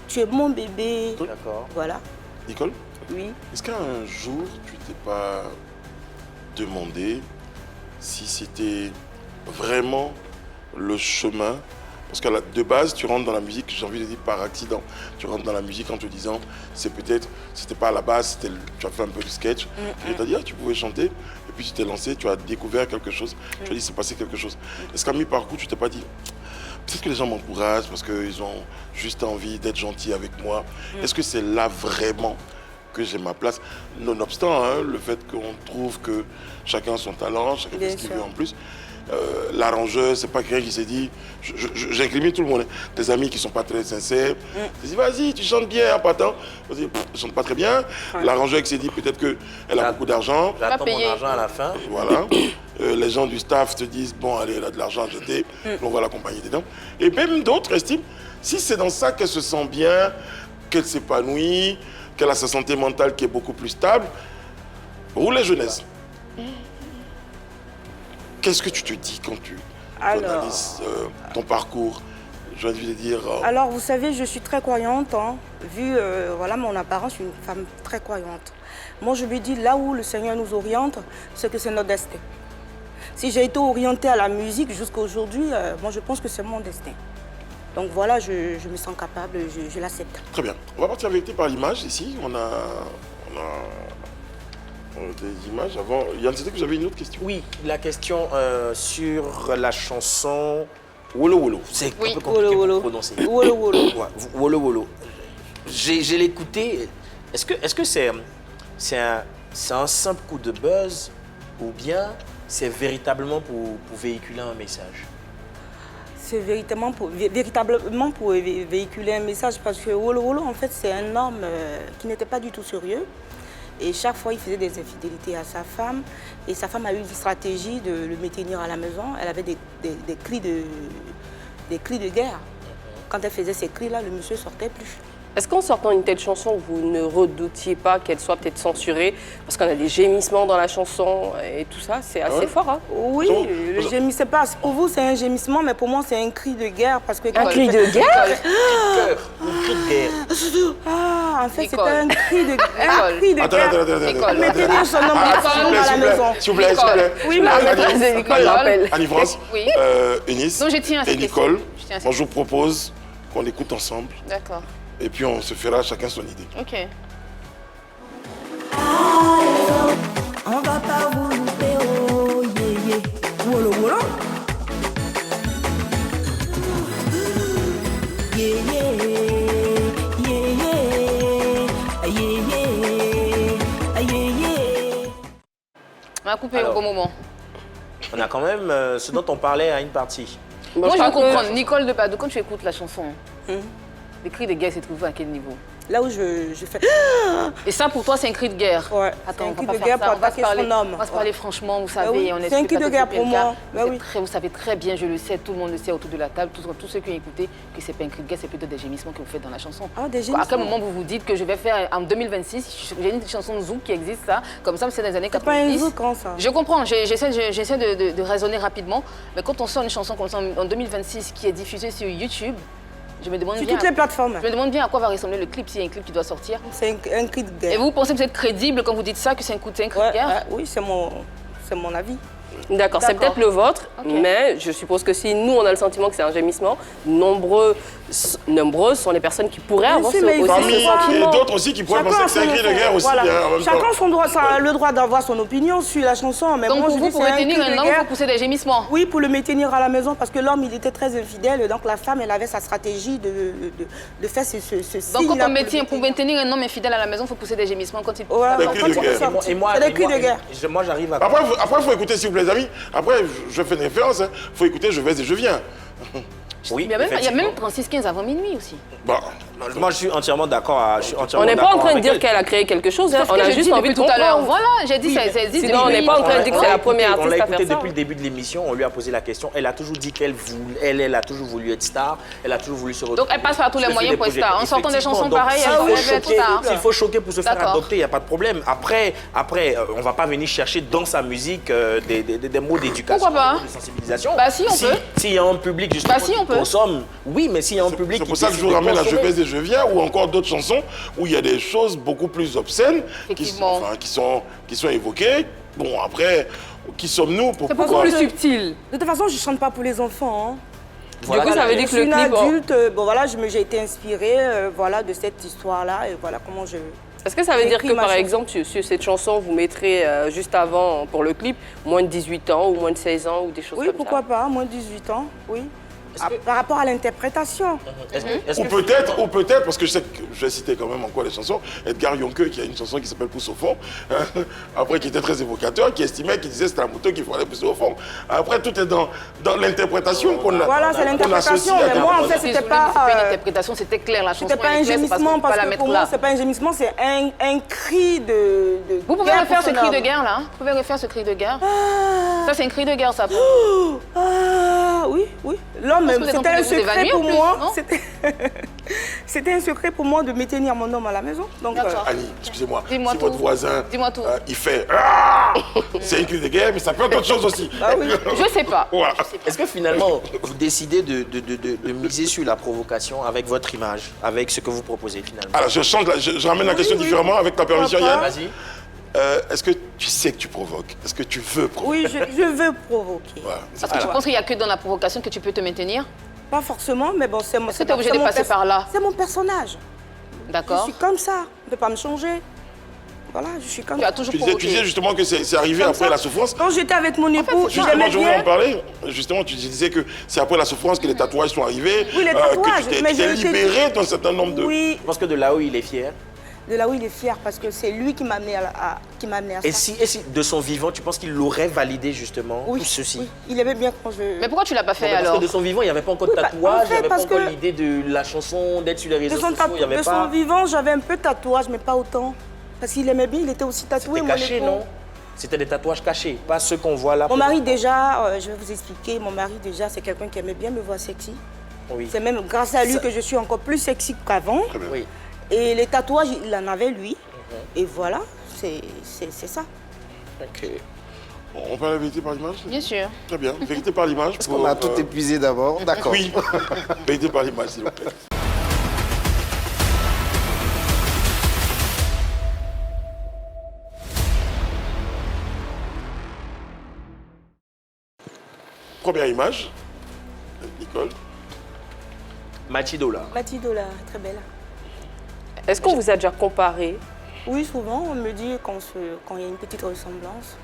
G: tu es mon bébé. »
E: D'accord.
G: Voilà.
A: Nicole,
G: Oui.
A: est-ce qu'un jour, tu t'es pas demandé si c'était vraiment le chemin? Parce que de base, tu rentres dans la musique, j'ai envie de dire par accident. Tu rentres dans la musique en te disant, c'est peut-être, c'était pas à la base, tu as fait un peu de sketch. Et tu as dit, ah, tu pouvais chanter. Et puis tu t'es lancé, tu as découvert quelque chose. Tu as dit, c'est passé quelque chose. Est-ce qu'à mi-parcours, tu t'es pas dit, peut-être que les gens m'encouragent parce qu'ils ont juste envie d'être gentils avec moi. Est-ce que c'est là vraiment que j'ai ma place? Nonobstant le fait qu'on trouve que chacun a son talent, chacun fait ce qu'il veut en plus. L'arrangeur, c'est pas quelqu'un qui s'est dit, j'incrimine tout le monde, tes amis qui sont pas très sincères, tu dis vas-y, tu chantes bien, en partant, vas-y, je chante pas très bien. L'arrangeur qui s'est dit peut-être qu'elle a beaucoup d'argent.
E: J'attends mon argent à la fin.
A: Voilà. Les gens du staff te disent, bon, allez, elle a de l'argent à jeter, on va l'accompagner dedans. Et même d'autres estiment, si c'est dans ça qu'elle se sent bien, qu'elle s'épanouit, qu'elle a sa santé mentale qui est beaucoup plus stable, roule les jeunesse. Qu'est-ce que tu te dis quand tu analyses ton parcours? J'ai envie de dire...
G: Alors, vous savez, je suis très croyante. Vu voilà, mon apparence, je suis une femme très croyante. Moi, je lui dis, là où le Seigneur nous oriente, c'est que c'est notre destin. Si j'ai été orientée à la musique jusqu'à aujourd'hui, moi, je pense que c'est mon destin. Donc voilà, je me sens capable, je l'accepte.
A: Très bien. On va partir avec toi par l'image ici. On a des images avant. Yann, c'était que j'avais une autre question.
E: Oui, la question sur la chanson Wolo Wolo. C'est un peu compliqué pour prononcer.
G: Wolo Wolo.
E: Ouais, Wolo Wolo. J'ai l'écouté. Est-ce que c'est un simple coup de buzz ou bien c'est véritablement pour véhiculer un message?
G: C'est véritablement pour véhiculer un message parce que Wolo Wolo, en fait, c'est un homme qui n'était pas du tout sérieux. Et chaque fois, il faisait des infidélités à sa femme. Et sa femme a eu une stratégie de le maintenir à la maison. Elle avait des cris de guerre. Quand elle faisait ces cris-là, le monsieur ne sortait plus.
B: Est-ce qu'en sortant une telle chanson, vous ne redoutiez pas qu'elle soit peut-être censurée? Parce qu'on a des gémissements dans la chanson et tout ça, c'est assez fort. Hein?
G: Oui, le gémissement, pas. Pour vous, c'est un gémissement, mais pour moi, c'est un cri de guerre. Parce que
B: Un cri de guerre?
E: Un cri de guerre.
G: Ah, en fait, c'est
C: Nicole.
G: un cri de guerre.
C: Attends.
G: Mettez-nous son nom à la maison.
A: S'il vous plaît, s'il vous plaît.
G: Oui, mais
B: C'est Nicole l'appelle.
A: Annie-France,
C: Oui.
A: Eunice
C: Non, je tiens à
A: et
C: cette
A: Nicole,
C: question. Je tiens à cette
A: moi je vous propose qu'on écoute ensemble
C: D'accord.
A: et puis on se fera chacun son idée.
C: Ok.
I: On va pas vous louper, oh yeah yeah. Wolo wolo. Yeah yeah, yeah yeah, yeah yeah, yeah yeah.
C: On va couper
E: Alors.
C: au bon moment.
E: On a quand même ce dont on parlait à une partie.
C: Moi, je
B: crois
C: veux
B: que-
C: comprendre. Nicole de Padoue, quand tu écoutes la chanson, les cris de guerre se trouvent à quel niveau?
G: Là où je fais.
C: Et ça, pour toi, c'est un cri de guerre?
G: Ouais,
C: Attends,
G: c'est un
C: on
G: cri
C: va
G: de
C: pas
G: guerre
C: faire ça.
G: pour
C: On va se
G: attaquer
C: parler,
G: son homme.
C: on va se parler franchement, vous savez.
G: oui,
C: On
G: c'est un cri de guerre pour moi.
C: Vous,
G: Bah oui.
C: vous savez très bien, je le sais, tout le monde le sait autour de la table, tous ceux qui ont écouté, que c'est pas un cri de guerre, c'est plutôt des gémissements que vous faites dans la chanson.
G: Ah, des
C: À quel
G: gémissements.
C: moment vous vous dites que je vais faire en 2026, j'ai une chanson de Zouk qui existe, ça, comme ça, c'est dans les années
G: C'est pas un
C: 90.
G: zouk, hein, ça.
C: Je comprends, j'essaie de raisonner rapidement, mais quand on sort une chanson comme ça en 2026 qui est diffusée sur YouTube, je me demande
G: Sur
C: bien.
G: toutes les plateformes.
C: Je me demande bien à quoi va ressembler le clip s'il y a un clip qui doit sortir.
G: C'est un cri de
C: Et
G: guerre.
C: vous pensez que vous êtes crédible quand vous dites ça, que c'est un cri de guerre?
G: Oui, c'est mon avis.
B: D'accord, c'est
C: D'accord.
B: peut-être le vôtre,
C: Ok.
B: mais je suppose que si nous, on a le sentiment que c'est un gémissement, nombreuses sont les personnes qui pourraient avoir
G: sûr,
B: ce,
G: mais
B: aussi
A: Parmi
B: ce
A: et
B: sentiment.
A: d'autres aussi qui pourraient penser que c'est un cri de guerre aussi.
G: Voilà.
A: hein, en même temps.
G: Chacun a le droit d'avoir son opinion sur la chanson. Mais
C: Donc
G: moi,
C: pour
G: je
C: vous,
G: dis
C: pour
G: c'est un
C: retenir
G: cri
C: un
G: de
C: homme, il
G: guerre.
C: faut pousser des gémissements.
G: Oui, pour le maintenir à la maison, parce que l'homme, il était très infidèle. Donc la femme, elle avait sa stratégie de faire ce
C: Donc quand
G: signe-là
C: on maintient, pour maintenir un homme infidèle à la maison, il faut pousser des gémissements quand il
G: Ouais,
A: Des
G: quand
A: cris
G: il
A: de guerre.
G: sort.
E: Et moi,
G: C'est des cris de guerre.
E: moi j'arrive à...
A: Après, il faut écouter, s'il vous plaît, les amis. Après, je fais une référence. Il faut écouter Je vais et je viens.
E: Oui,
C: Il y a même
E: effectivement.
C: 36-15 avant minuit aussi.
A: Bon,
E: Moi, je suis entièrement d'accord.
B: On n'est pas en train de dire qu'elle a créé quelque chose, hein.
C: Sauf
B: on
C: que
B: a
C: je
B: juste
C: dis
B: envie
C: depuis
B: de
C: tout à l'heure.
B: comprendre.
C: Voilà, j'ai dit, ça existe.
B: Sinon, on n'est pas en train de dire que c'est la première
E: On l'a
B: artiste à
E: écouté
B: faire ça.
E: depuis le début de l'émission, on lui a posé la question. Elle a toujours dit elle a toujours voulu être star, elle a toujours voulu se retrouver.
C: Donc elle passe par tous les
E: Je fais
C: moyens
E: des
C: pour être
E: projets.
C: star. En sortant des chansons
E: Effectivement,
C: pareilles,
E: donc,
C: elle
E: s'il
C: veut
E: faut
C: être star.
E: S'il faut choquer pour se faire
C: D'accord.
E: adopter, il n'y a pas de problème. Après, on ne va pas venir chercher dans sa musique des mots d'éducation,
C: Pourquoi pas?
E: des mots de sensibilisation.
C: Bah si, on peut.
E: S'il y a un public justement
C: Bah si, on
E: qui
C: peut.
E: consomme, oui, mais s'il y a un public
A: c'est
E: qui
A: pour ça que je
E: décide
A: vous
E: de
A: ramène à Je
E: consommer-
A: vais et je viens, ou encore d'autres chansons où il y a des choses beaucoup plus obscènes
C: Effectivement.
A: qui sont évoquées. Bon, après, qui sommes-nous pour
B: C'est beaucoup
A: pouvoir-
B: plus subtil.
G: De toute façon, je chante pas pour les enfants. Hein.
E: Voilà.
B: Du coup, ça veut dire
G: Je
B: que
G: suis
B: le
G: une
B: clip...
G: adulte. Bon, voilà, j'ai été inspirée voilà, de cette histoire-là. Et voilà comment je...
B: Est-ce que ça veut
G: J'ai
B: dire
G: écrit
B: que,
G: ma
B: par
G: chanson.
B: exemple, sur cette chanson, vous mettrez juste avant, pour le clip, moins de 18 ans ou moins de 16 ans ou des choses
G: Oui,
B: comme
G: pourquoi
B: ça?
G: pas, moins de 18 ans, oui. Par rapport à l'interprétation.
E: Est-ce
A: Ou
E: que-
A: peut-être, parce que je sais que je vais citer quand même encore les chansons, Edgar Yonke qui a une chanson qui s'appelle Pousse au fond, après qui était très évocateur, qui estimait, qui disait que c'était un moto qu'il fallait pousser au fond. Après, tout est dans l'interprétation qu'on a.
G: Voilà, c'est
A: qu'on
G: l'interprétation,
A: associe à
G: mais
A: des
G: moi, en
A: choses.
G: fait, c'était pas...
C: C'est pas une interprétation, c'était clair. La chanson
G: C'était pas un
C: elle est claire, c'est
G: gémissement,
C: qu'on peut pas
G: parce
C: la
G: que
C: mettre
G: pour moi,
C: là.
G: c'est pas un gémissement, c'est un cri de
C: Vous pouvez
G: guerre
C: refaire
G: pour
C: ce
G: son
C: cri de
G: homme.
C: guerre là? Vous pouvez refaire ce cri de guerre? Ça, c'est un cri de guerre, ça.
G: Ah, oui, oui. L'homme,
C: Parce que vous êtes en
G: c'était
C: train
G: un
C: de vous
G: secret
C: évanouir,
G: pour
C: plus,
G: moi.
C: non
G: C'était un secret pour moi de maintenir mon homme à la maison. Donc,
C: D'accord.
A: Annie, excusez-moi,
C: Dis-moi
A: si
C: tout.
A: votre voisin,
C: Dis-moi tout.
A: il fait ah, c'est un cri de guerre, mais ça peut être autre chose aussi.
G: ah oui.
C: Je sais pas.
A: Voilà.
E: Est-ce que finalement, vous décidez de miser sur la provocation avec votre image, avec ce que vous proposez finalement?
A: Alors, je ramène la question
G: oui.
A: différemment avec ta permission,
G: Pourquoi
A: Yann.
G: pas?
E: Vas-y.
A: Est-ce que tu sais que tu provoques? Est-ce que tu veux provoquer?
G: Oui, je veux provoquer.
A: Voilà.
C: Parce que tu penses qu'il n'y a que dans la provocation que tu peux te maintenir?
G: Pas forcément, mais bon, c'est mon
C: Est-ce que tu es obligé de passer par là?
G: C'est mon personnage. Je
C: D'accord.
G: suis comme ça. On ne peut pas me changer. Voilà, je suis comme
C: Tu
G: ça.
C: as toujours
A: Tu disais
C: provoqué.
A: justement que c'est arrivé
G: Comme
A: après
G: ça.
A: la souffrance.
G: Quand j'étais avec mon époux,
A: Justement,
G: j'aimais
A: je voulais
G: bien.
A: en parler. Justement, tu disais que c'est après la souffrance que les tatouages sont arrivés.
G: Oui, les tatouages,
A: Que tu
G: mais
A: t'es
G: je
A: libéré d'un certain nombre de...
G: Oui,
E: Je pense que de là où il est fier.
G: de là où il est fier, parce que c'est lui qui m'a amené à
E: Et
G: ça.
E: si de son vivant, tu penses qu'il l'aurait validé justement
G: Oui,
E: tout ceci?
G: oui, il aimait bien quand je...
C: Mais pourquoi tu l'as pas fait
E: Non, mais parce
C: alors?
E: que de son vivant, il n'y avait pas encore de
G: Oui, bah,
E: tatouage,
G: en
E: il
G: fait,
E: n'y avait pas
G: parce
E: encore
G: que-
E: l'idée de la chanson, d'être sur les réseaux
G: De son,
E: sociaux, il n'y avait
G: de son
E: pas...
G: vivant, j'avais un peu de tatouage, mais pas autant. Parce qu'il aimait bien, il était aussi tatoué.
E: C'était
G: mon
E: caché,
G: époux.
E: non? C'était des tatouages cachés, pas ceux qu'on voit là.
G: Mon mari déjà, je vais vous expliquer, mon mari déjà, c'est quelqu'un qui aimait bien me voir sexy.
E: Oui.
G: C'est même grâce à lui que je suis encore plus sexy qu'avant.
E: Oui.
G: Et les tatouages, il en avait lui. Et voilà, c'est ça.
A: Ok. On parle de vérité par l'image?
C: Bien sûr.
A: Très bien. Vérité par l'image.
E: Est-ce qu'on a tout épuisé d'abord? D'accord.
A: Oui. Vérité par l'image, s'il vous plaît. Première image. Nicole.
D: Mathildola.
G: Mathildola, très belle.
B: Est-ce qu'on vous a déjà comparé?
G: Oui, souvent, on me dit quand il y a une petite ressemblance.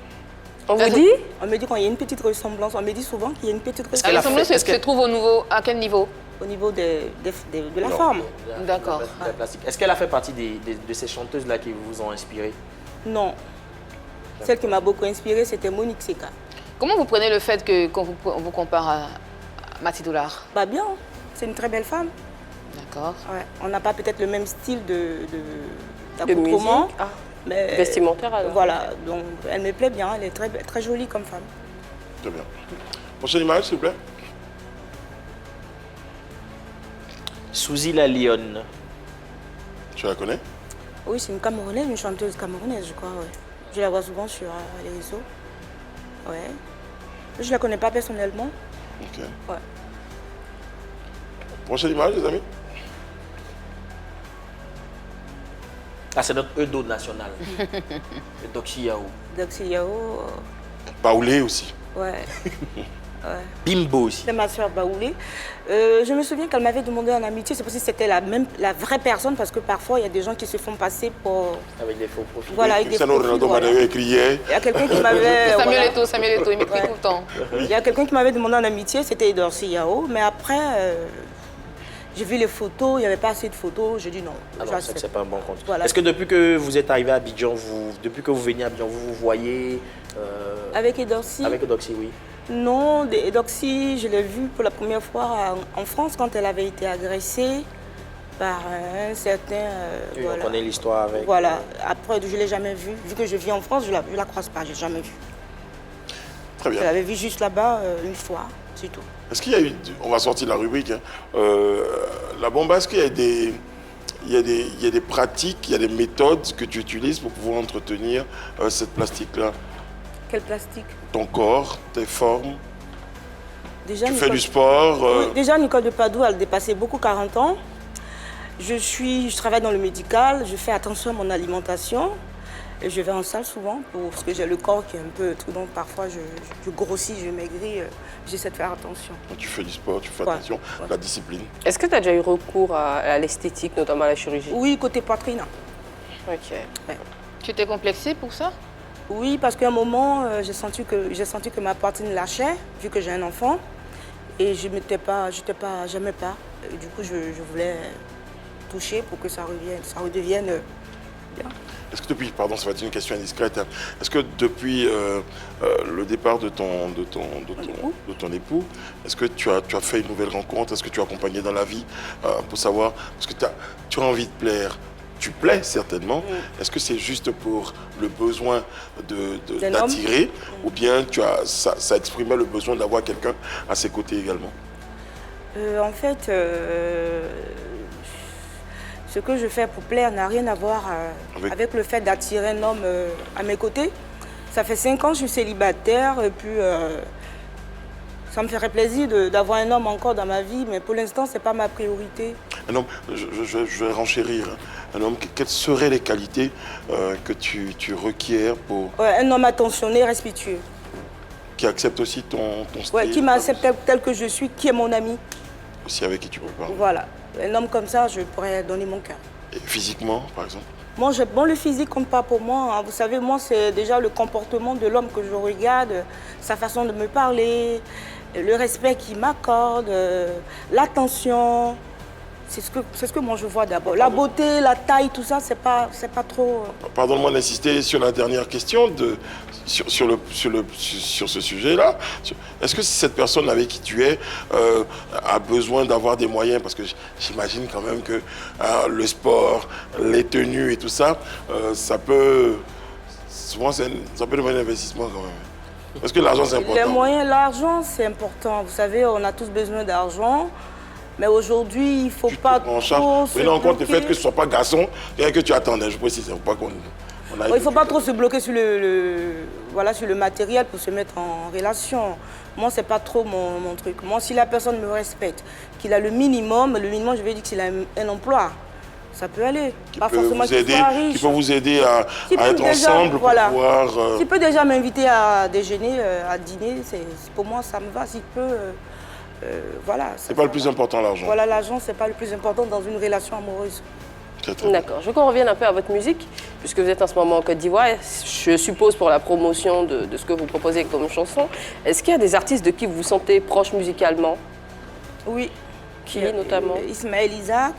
B: On vous dit?
G: On me dit quand il y a une petite ressemblance. On me dit souvent qu'il y a une petite
C: La
G: ressemblance
C: ressemblance se trouve à quel niveau?
G: au niveau de la forme.
C: D'accord.
D: La plastique. Est-ce qu'elle a fait partie de ces chanteuses-là qui vous ont inspiré?
G: Non. Celle qui m'a beaucoup inspirée, c'était Monique Seka.
C: Comment vous prenez le fait qu'on vous compare à Mathildola?
G: Bah bien, c'est une très belle femme.
C: D'accord.
G: Ouais. On n'a pas peut-être le même style
B: De
G: d'accoutrement,
B: musique? Ah.
G: mais
B: Vestimentaire, alors.
G: voilà, donc elle me plaît bien, elle est très, très jolie comme femme.
A: Très bien. Prochaine image, s'il vous plaît.
D: Suzy la Lionne.
A: Tu la connais?
G: Oui, c'est une Camerounaise, une chanteuse camerounaise, je crois, ouais. Je la vois souvent sur les réseaux. Ouais. Je la connais pas personnellement.
A: Ok.
G: Ouais.
A: Prochaine image, les amis.
D: Ah, c'est notre Eudo national. Le Doxy Yao.
G: Doxy Yao,
A: Baoulé aussi.
G: ouais.
D: Bimbo aussi.
G: C'est ma soeur Baoulé. Je me souviens qu'elle m'avait demandé en amitié, c'est parce que c'était la vraie personne, parce que parfois il y a des gens qui se font passer pour...
D: Avec des faux profils.
G: Voilà, avec des
A: Cristiano
G: profils,
A: Ronaldo
G: voilà.
A: m'avait crié.
G: Il y a quelqu'un qui m'avait...
C: Samuel Eto'o, il m'écrit tout le temps.
G: Il y a quelqu'un qui m'avait demandé en amitié, c'était Doxy Yao, mais après, j'ai vu les photos, il n'y avait pas assez de photos, j'ai dit non.
D: Ah non, c'est pas un bon compte.
G: Voilà.
D: Est-ce que depuis que vous êtes arrivé à Abidjan, depuis que vous venez à Abidjan, vous voyez
G: Avec Edoxy?
D: avec Doxy, oui.
G: Non, Edoxy, je l'ai vue pour la première fois en France quand elle avait été agressée par un certain...
D: Oui,
G: voilà.
D: on connaît l'histoire avec...
G: Voilà. Après, je ne l'ai jamais vue. Vu que je vis en France, je ne la croise pas, je l'ai jamais vue.
A: Très bien.
G: Je l'avais vue juste là-bas une fois, c'est tout.
A: Est-ce qu'il y a eu, on va sortir de la rubrique, hein, la bombe, est-ce qu'il y a des pratiques, il y a des méthodes que tu utilises pour pouvoir entretenir cette plastique-là?
G: Quel plastique?
A: Ton corps, tes formes,
G: Déjà,
A: tu fais du sport
G: Oui, déjà, Nicole de Padoue, elle a dépassé beaucoup 40 ans. Je travaille dans le médical, je fais attention à mon alimentation. Et je vais en salle souvent parce que j'ai le corps qui est un peu tout, donc parfois je grossis, je maigris, j'essaie de faire attention.
A: Tu fais du sport, tu fais
G: Ouais,
A: attention,
G: ouais.
A: la discipline.
B: Est-ce que tu as déjà eu recours à l'esthétique, notamment à la chirurgie?
G: Oui, côté poitrine.
B: Ok.
C: Tu t'es complexée pour ça?
G: Oui, parce qu'à un moment, j'ai senti que ma poitrine lâchait, vu que j'ai un enfant. Et je n'étais pas, jamais pas. Et du coup, je voulais toucher pour que ça redevienne bien.
A: Est-ce que depuis, pardon, ça va être une question indiscrète, hein, est-ce que depuis le départ de ton époux, est-ce que tu as fait une nouvelle rencontre? Est-ce que tu as accompagné dans la vie pour savoir, parce que tu as envie de plaire, tu plais certainement, est-ce que c'est juste pour le besoin d'attirer ou bien ça exprimait le besoin d'avoir quelqu'un à ses côtés également?
G: En fait, ce que je fais pour plaire n'a rien à voir avec le fait d'attirer un homme à mes côtés. Ça fait 5 ans que je suis célibataire et puis ça me ferait plaisir d'avoir un homme encore dans ma vie, mais pour l'instant, ce n'est pas ma priorité.
A: Un homme, je vais renchérir, un homme, quelles seraient les qualités que tu requiers pour...
G: Ouais, un homme attentionné, respectueux.
A: Qui accepte aussi ton style?
G: Ouais, qui m'accepte tel que je suis, qui est mon ami.
A: Aussi avec qui tu peux parler.
G: Voilà. Un homme comme ça, je pourrais donner mon cœur.
A: Et physiquement, par exemple?
G: Moi, le physique compte pas pour moi. Hein. Vous savez, moi, c'est déjà le comportement de l'homme que je regarde, sa façon de me parler, le respect qu'il m'accorde, l'attention. C'est ce que moi je vois d'abord. La beauté, la taille, tout ça, c'est pas trop...
A: Pardonne-moi d'insister sur la dernière question, sur ce sujet-là. Est-ce que cette personne avec qui tu es a besoin d'avoir des moyens? Parce que j'imagine quand même que le sport, les tenues et tout ça, ça peut devenir un investissement quand même. Est-ce que l'argent c'est important?
G: Les moyens, l'argent c'est important. Vous savez, on a tous besoin d'argent. Mais aujourd'hui, il ne faut pas
A: En
G: trop
A: charge.
G: se
A: Prenons en compte le
G: bloquer.
A: fait que ce ne soit pas garçon et que tu attendais. Je précise, il ne faut pas qu'on...
G: Il ne faut pas trop se bloquer sur voilà, sur le matériel pour se mettre en relation. Moi, ce n'est pas trop mon truc. Moi, si la personne me respecte, qu'il a le minimum, je vais dire qu'il a un emploi. Ça peut aller. Pas forcément qu'il soit riche.
A: Qui peut vous aider à être
G: déjà,
A: ensemble
G: voilà,
A: pour pouvoir...
G: S'il peut déjà m'inviter à déjeuner, à dîner, pour moi, ça me va. S'il peut... voilà.
A: C'est pas le plus important, l'argent.
G: Voilà, l'argent, c'est pas le plus important dans une relation amoureuse.
B: D'accord. Je veux qu'on revienne un peu à votre musique, puisque vous êtes en ce moment en Côte d'Ivoire, je suppose pour la promotion de ce que vous proposez comme chanson. Est-ce qu'il y a des artistes de qui vous vous sentez proche musicalement?
G: Oui.
B: Qui notamment?
G: Ismaël Isaac,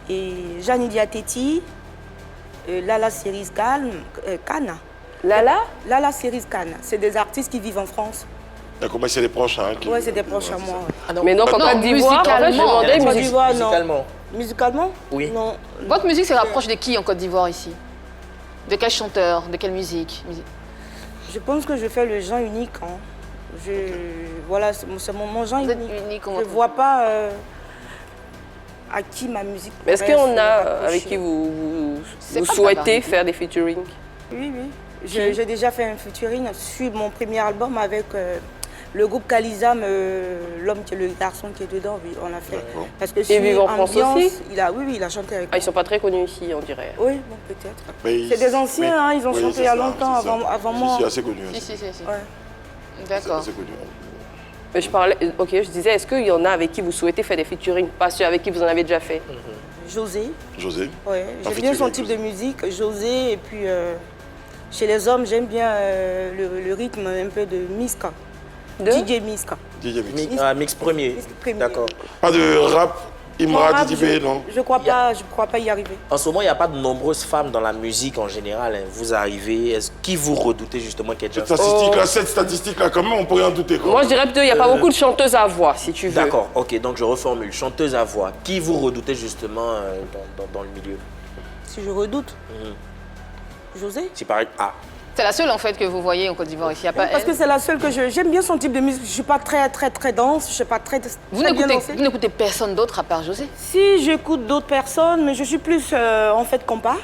G: et Jeanne Diateti, Lala Cerise Khan. Lala Cerise Khan. C'est des artistes qui vivent en France.
A: D'accord, mais c'est des proches. Hein,
G: oui, c'est des proches à moi.
B: Ah mais donc en Côte d'Ivoire, en fait, je demandais
C: musicalement.
G: Musicalement?
C: Oui.
G: Non.
C: Votre musique se rapproche de qui en Côte d'Ivoire ici? De quel chanteur? De quelle musique?
G: Je pense que je fais le genre unique. Hein. Voilà, c'est mon genre unique. Je ne vois pas à qui ma musique.
B: Mais est-ce qu'on a avec qui vous souhaitez faire des featuring?
G: Oui, oui. J'ai déjà fait un featuring sur mon premier album avec le groupe Kalizam, le garçon qui est dedans, oui, on l'a fait. Parce que
B: et vivent en France aussi?
G: Oui, il a chanté avec
B: moi. Ils ne sont pas très connus ici, on dirait.
G: Oui, bon, peut-être. C'est des anciens, hein, ils ont chanté il y a longtemps, avant moi.
A: C'est assez connu.
C: Si.
G: Ouais.
C: D'accord.
A: C'est connu.
B: Mais je disais, est-ce qu'il y en a avec qui vous souhaitez faire des featuring, pas ceux avec qui vous en avez déjà fait?
G: José.
A: Oui,
G: j'aime bien son type de musique, José, et puis chez les hommes, j'aime bien le rythme un peu de Miska. DJ Miska.
E: Mix premier. D'accord.
A: Pas de rap, Imra, Didibé, non?
G: Je crois pas y arriver.
E: En ce moment, il n'y a pas de nombreuses femmes dans la musique en général. Hein. Vous arrivez, qui vous redoutez justement qu'il y ait déjà...
A: Cette statistique-là, quand même, on pourrait en douter. Quoi.
B: Moi, je dirais plutôt qu'il n'y a pas beaucoup de chanteuses à voix, si tu veux.
E: D'accord, ok, donc je reformule. Chanteuse à voix, qui vous redoutez justement dans le milieu?
G: Si je redoute José?
E: Si pareil,
C: C'est la seule en fait que vous voyez en Côte d'Ivoire ici, pas
G: parce que c'est la seule que j'aime bien son type de musique. Je suis pas très dense, je suis pas très.
C: Vous n'écoutez personne d'autre à part José?
G: Si, j'écoute d'autres personnes, mais je suis plus en fait compas.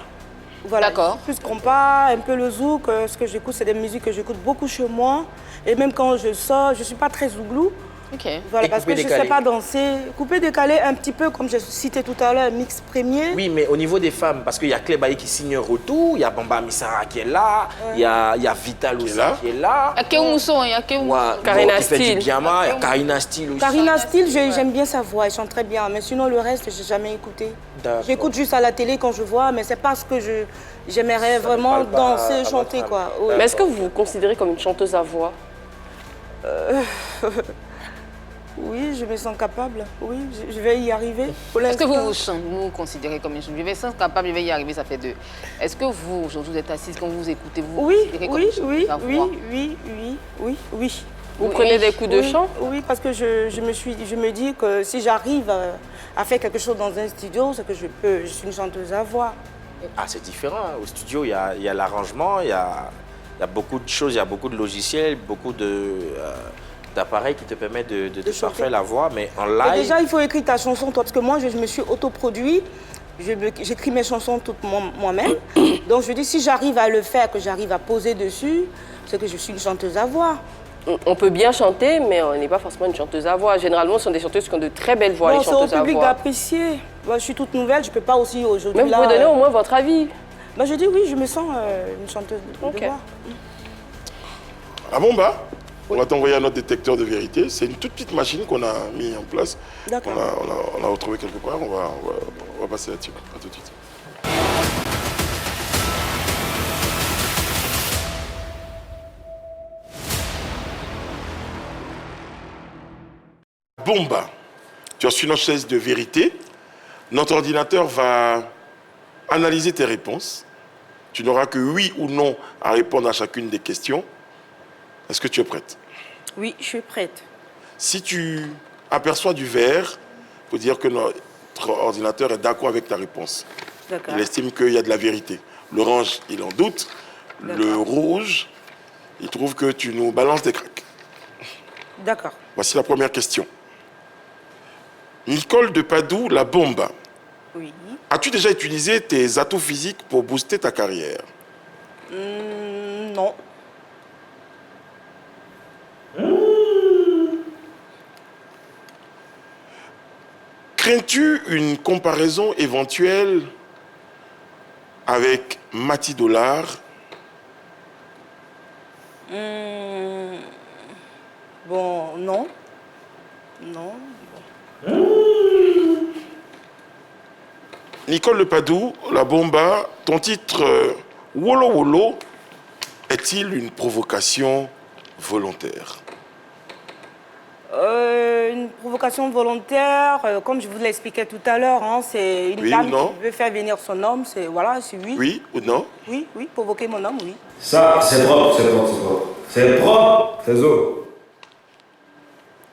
G: Voilà.
C: D'accord.
G: Plus compas, un peu le zouk. Ce que j'écoute, c'est des musiques que j'écoute beaucoup chez moi. Et même quand je sors, je suis pas très zouglou.
C: Ok.
G: Voilà, parce que je ne sais pas danser. Coupé, décalé, un petit peu, comme j'ai cité tout à l'heure, un mix premier.
E: Oui, mais au niveau des femmes, parce qu'il y a Clébaï qui signe un retour, il y a Bamba Missara qui est là, il y a Vital aussi qui est là.
C: Il y a Kéou Mousson, il y a Kéou Mousson.
B: Karina
E: Steel.
B: Steel.
E: Il y a Karina Steel aussi.
G: Karina Steel, j'aime bien sa voix, elle chante très bien. Mais sinon, le reste, je n'ai jamais écouté. J'écoute juste à la télé quand je vois, mais c'est pas ce que j'aimerais vraiment danser, chanter, quoi.
B: Ouais. Mais est-ce que vous vous considérez comme une chanteuse à voix?
G: Oui, je me sens capable. Oui, je vais y arriver.
C: Est-ce que vous vous considérez comme une chanteuse? Je me sens capable, je vais y arriver, ça fait deux. Est-ce que vous, aujourd'hui, vous êtes assise, quand vous écoutez, vous vous considérez comme une chanteuse à voix?
G: Oui.
B: Vous prenez des coups de chant?
G: Oui, parce que je me dis que si j'arrive à faire quelque chose dans un studio, c'est que je suis une chanteuse à voix.
E: Ah, c'est différent. Au studio, il y a l'arrangement, il y a beaucoup de choses, il y a beaucoup de logiciels, beaucoup d'appareils qui te permettent de parfaire la voix, mais en live...
G: Et déjà, il faut écrire ta chanson, toi, parce que moi, je me suis autoproduit. J'écris mes chansons toutes moi-même. Donc, je dis, si j'arrive à le faire, que j'arrive à poser dessus, c'est que je suis une chanteuse à voix.
B: On peut bien chanter, mais on n'est pas forcément une chanteuse à voix. Généralement, ce sont des chanteuses qui ont de très belles voix, les chanteuses à voix.
G: C'est au public d'apprécier. Moi, je suis toute nouvelle, je ne peux pas aussi aujourd'hui...
B: Mais vous pouvez donner au moins votre avis.
G: Je dis oui, je me sens une chanteuse de voix.
A: Ah bon, on va t'envoyer à notre détecteur de vérité. C'est une toute petite machine qu'on a mis en place.
G: D'accord.
A: On a retrouvé quelque part. On va passer là-dessus. À tout de suite. Bomba, tu as reçu notre chaise de vérité. Notre ordinateur va analyser tes réponses. Tu n'auras que oui ou non à répondre à chacune des questions. Est-ce que tu es prête?
G: Oui, je suis prête.
A: Si tu aperçois du vert, il faut dire que notre ordinateur est d'accord avec ta réponse. Il estime qu'il y a de la vérité. L'orange, il en doute. Le rouge, il trouve que tu nous balances des craques.
G: D'accord.
A: Voici la première question. Nicole de Padoue, la bomba.
G: Oui.
A: As-tu déjà utilisé tes atouts physiques pour booster ta carrière?
G: Non.
A: Crains-tu une comparaison éventuelle avec Mati Dollar?
G: Bon, non. Non.
A: Nicole de Padoue, la bomba, ton titre Wolo Wolo est-il une provocation volontaire?
G: Une provocation volontaire, comme je vous l'expliquais tout à l'heure, hein, c'est une
A: Oui
G: dame
A: ou non?
G: qui veut faire venir son homme, c'est voilà, c'est oui.
A: Oui ou non?
G: Oui, oui, provoquer mon homme, oui.
J: Ça, c'est propre, c'est propre, c'est propre. C'est propre, c'est zo.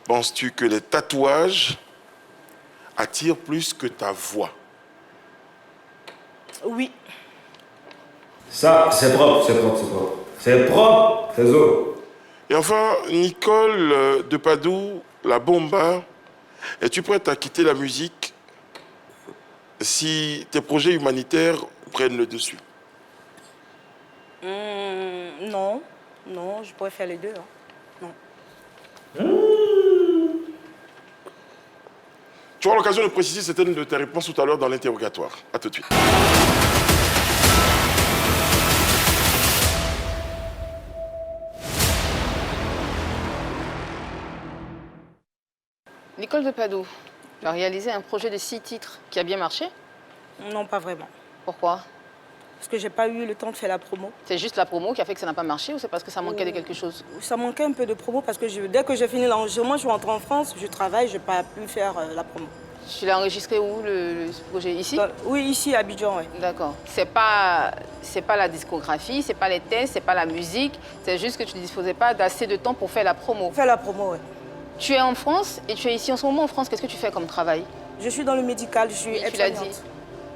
A: Penses-tu que les tatouages attirent plus que ta voix?
G: Oui.
J: Ça, c'est propre, c'est propre, c'est propre. C'est propre, c'est zo.
A: Et enfin, Nicole de Padoue, la bomba, es-tu prête à quitter la musique si tes projets humanitaires prennent le dessus?
G: Non, non, je pourrais faire les deux. Hein. Non.
A: Tu auras l'occasion de préciser certaines de tes réponses tout à l'heure dans l'interrogatoire. À tout de suite.
C: Nicole de Padoue, tu as réalisé un projet de 6 titres qui a bien marché.
G: Non, pas vraiment.
C: Pourquoi?
G: Parce que j'ai pas eu le temps de faire la promo.
C: C'est juste la promo qui a fait que ça n'a pas marché ou c'est parce que ça manquait de quelque chose?
G: Ça manquait un peu de promo parce que dès que j'ai fini l'enregistrement, je suis rentrée en France, je travaille, je n'ai pas pu faire la promo.
C: Tu l'as enregistré où, le projet? Ici?
G: Oui, ici, à Abidjan, oui.
C: D'accord. C'est pas la discographie, c'est pas les tests, c'est pas la musique, c'est juste que tu ne disposais pas d'assez de temps pour faire la promo.
G: Faire la promo, oui.
C: Tu es en France et tu es ici en ce moment en France. Qu'est-ce que tu fais comme travail?
G: Je suis dans le médical, je suis
C: Tu l'as dit.
G: aide-soignante.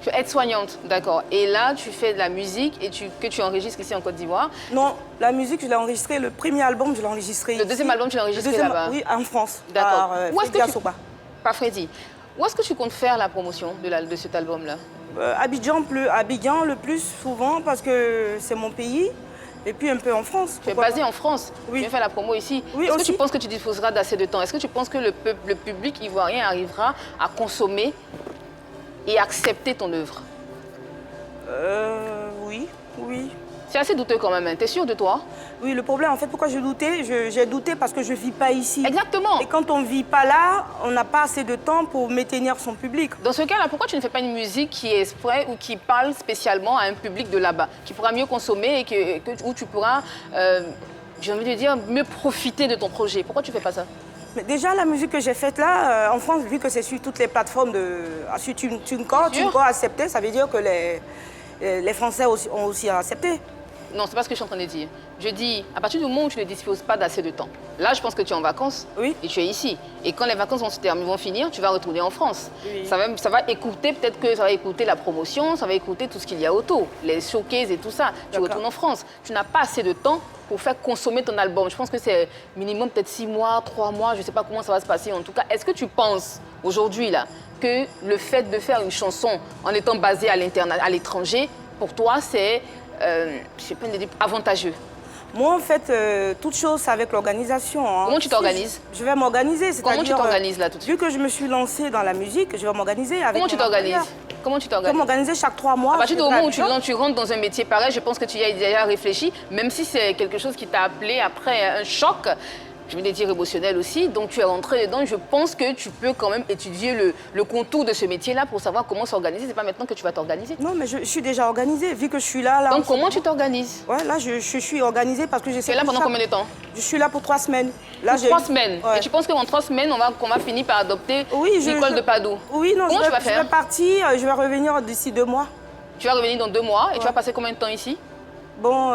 C: Tu es aide-soignante, d'accord. Et là, tu fais de la musique et que tu enregistres ici en Côte d'Ivoire.
G: Non, la musique, je l'ai enregistrée. Le premier album, je l'ai enregistré ici.
C: Le deuxième album, tu l'as enregistré là-bas?
G: Oui, en France.
C: D'accord. Où est-ce que
G: Par
C: Freddy. Où est-ce que tu comptes faire la promotion de cet album-là?
G: Abidjan le plus souvent parce que c'est mon pays. Et puis un peu en France.
C: Tu es basé en France,
G: oui.
C: Tu veux faire la promo ici.
G: Oui,
C: Est-ce que tu penses que tu disposeras d'assez de temps? Est-ce que tu penses que le public ivoirien arrivera à consommer et accepter ton œuvre?
G: Oui, oui.
C: C'est assez douteux quand même, hein. T'es sûr de toi?
G: Oui, le problème, en fait, pourquoi j'ai douté? J'ai douté parce que je ne vis pas ici.
C: Exactement.
G: Et quand on ne vit pas là, on n'a pas assez de temps pour maintenir son public.
C: Dans ce cas-là, pourquoi tu ne fais pas une musique qui est exprès ou qui parle spécialement à un public de là-bas, qui pourra mieux consommer et où tu pourras, j'ai envie de dire, mieux profiter de ton projet? Pourquoi tu ne fais pas ça?
G: Mais déjà, la musique que j'ai faite là, en France, vu que c'est sur toutes les plateformes sur TuneCore accepté, ça veut dire que les Français ont aussi accepté.
C: Non, c'est pas ce que je suis en train de dire. Je dis, à partir du moment où tu ne disposes pas d'assez de temps, là, je pense que tu es en vacances et tu es ici. Et quand les vacances vont finir, tu vas retourner en France. Oui. Ça va écouter, peut-être que ça va écouter la promotion, ça va écouter tout ce qu'il y a autour, les showcases et tout ça. Tu retournes en France. Tu n'as pas assez de temps pour faire consommer ton album. Je pense que c'est minimum peut-être 6 mois, 3 mois, je ne sais pas comment ça va se passer. En tout cas, est-ce que tu penses aujourd'hui là que le fait de faire une chanson en étant basé à l'étranger, pour toi, c'est je sais pas dire avantageux?
G: Moi, en fait, toute chose, c'est avec l'organisation. Hein.
C: Comment tu t'organises?
G: Je vais m'organiser.
C: Comment tu t'organises là tout de suite?
G: Vu que je me suis lancée dans la musique, je vais m'organiser avec.
C: Comment tu t'organises? Comment tu t'organises?
G: Je vais m'organiser chaque 3 mois.
C: À partir du moment où tu rentres dans un métier pareil, je pense que tu y as déjà réfléchi, même si c'est quelque chose qui t'a appelé après un choc. Je vais dire émotionnel aussi, donc tu es rentré dedans. Je pense que tu peux quand même étudier le contour de ce métier-là pour savoir comment s'organiser. C'est pas maintenant que tu vas t'organiser.
G: Non, mais je suis déjà organisée, vu que je suis là.
C: Donc comment tu t'organises?
G: Ouais, là, je suis organisée parce que j'essaie.
C: Tu es là pendant combien de temps?
G: Je suis là pour 3 semaines. Là,
C: pour 3 semaines. Ouais. Et tu penses qu'en 3 semaines, on va finir par adopter Nicole de Padoue?
G: Oui, non,
C: comment tu vas faire?
G: Je vais partir, je vais revenir d'ici 2 mois.
C: Tu vas revenir dans 2 mois et tu vas passer combien de temps ici?
G: Bon,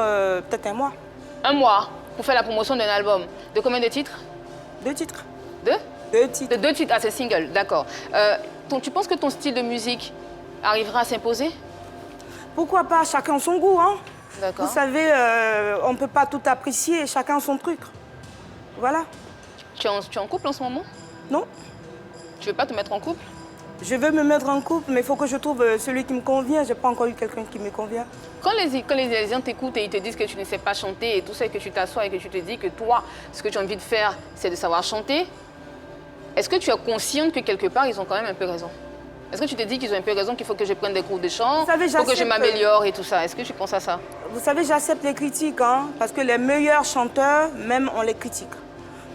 G: peut-être 1 mois.
C: 1 mois pour faire la promotion d'un album. De combien de titres?
G: 2 titres.
C: 2?
G: 2 titres.
C: De 2 titres, ah c'est single, d'accord. Tu penses que ton style de musique arrivera à s'imposer? Pourquoi
G: pas? Chacun son goût, hein.
C: D'accord.
G: Vous savez, on ne peut pas tout apprécier, chacun son truc. Voilà.
C: Tu es en couple en ce moment?
G: Non.
C: Tu veux pas te mettre en couple?
G: Je veux me mettre en couple, mais il faut que je trouve celui qui me convient. Je n'ai pas encore eu quelqu'un qui me convient.
C: Quand les gens t'écoutent et ils te disent que tu ne sais pas chanter et tout ça, et que tu t'assois et que tu te dis que toi, ce que tu as envie de faire, c'est de savoir chanter, est-ce que tu es consciente que quelque part, ils ont quand même un peu raison? Est-ce que tu te dis qu'ils ont un peu raison, qu'il faut que je prenne des cours de chant, il faut que je m'améliore et tout ça? Est-ce que tu penses à ça?
G: Vous savez, j'accepte les critiques, hein, parce que les meilleurs chanteurs, même, on les critique.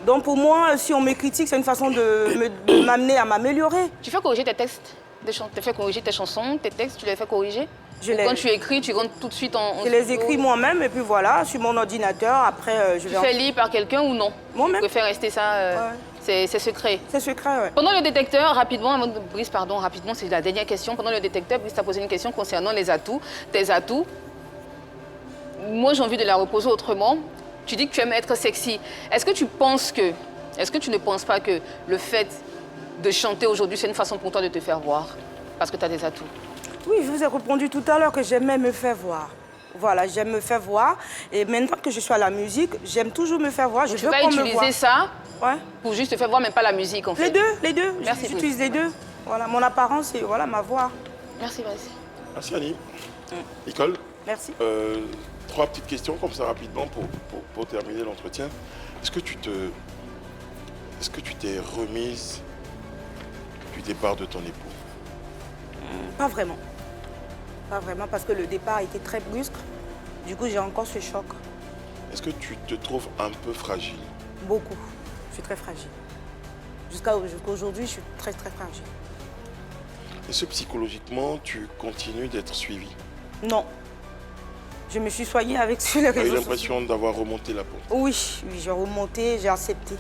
G: Donc pour moi, si on me critique, c'est une façon de m'amener à m'améliorer.
C: Tu fais corriger tes textes de chant, tu fais corriger tes chansons, tes textes, tu les fais corriger? Quand tu écris, tu rentres tout de suite en
G: Je les écris moi-même et puis voilà, sur mon ordinateur. Après, je vais...
C: Tu fais lire par quelqu'un ou non?
G: Moi-même.
C: Tu préfères rester ça, c'est secret?
G: C'est secret, oui.
C: Pendant le détecteur, rapidement, Brice, pardon, rapidement, c'est la dernière question. Pendant le détecteur, Brice t'a posé une question concernant les atouts, tes atouts. Moi, j'ai envie de la reposer autrement. Tu dis que tu aimes être sexy. Est-ce que tu ne penses pas que le fait de chanter aujourd'hui, c'est une façon pour toi de te faire voir? Parce que tu as des atouts.
G: Oui, je vous ai répondu tout à l'heure que j'aimais me faire voir. Voilà, j'aime me faire voir. Et maintenant que je suis à la musique, j'aime toujours me faire voir.
C: Donc, je veux qu'on me voie. Tu vas utiliser ça pour juste te faire voir, mais pas la musique, en fait.
G: Les deux.
C: Merci.
G: J'utilise les deux. Voilà, mon apparence et voilà, ma voix.
C: Merci, Brice.
A: Merci, Annie. Nicole.
G: Merci.
A: 3 petites questions comme ça rapidement pour terminer l'entretien. Est-ce que tu t'es remise du départ de ton époux?
G: Pas vraiment. Pas vraiment parce que le départ a été très brusque. Du coup, j'ai encore ce choc.
A: Est-ce que tu te trouves un peu fragile?
G: Beaucoup. Je suis très fragile. Jusqu'à aujourd'hui, je suis très, très fragile.
A: Est-ce que psychologiquement, tu continues d'être suivie?
G: Non. Je me suis soignée avec sur les réseaux sociaux.
A: Tu as eu l'impression d'avoir remonté la pente?
G: Oui, j'ai remonté, j'ai accepté.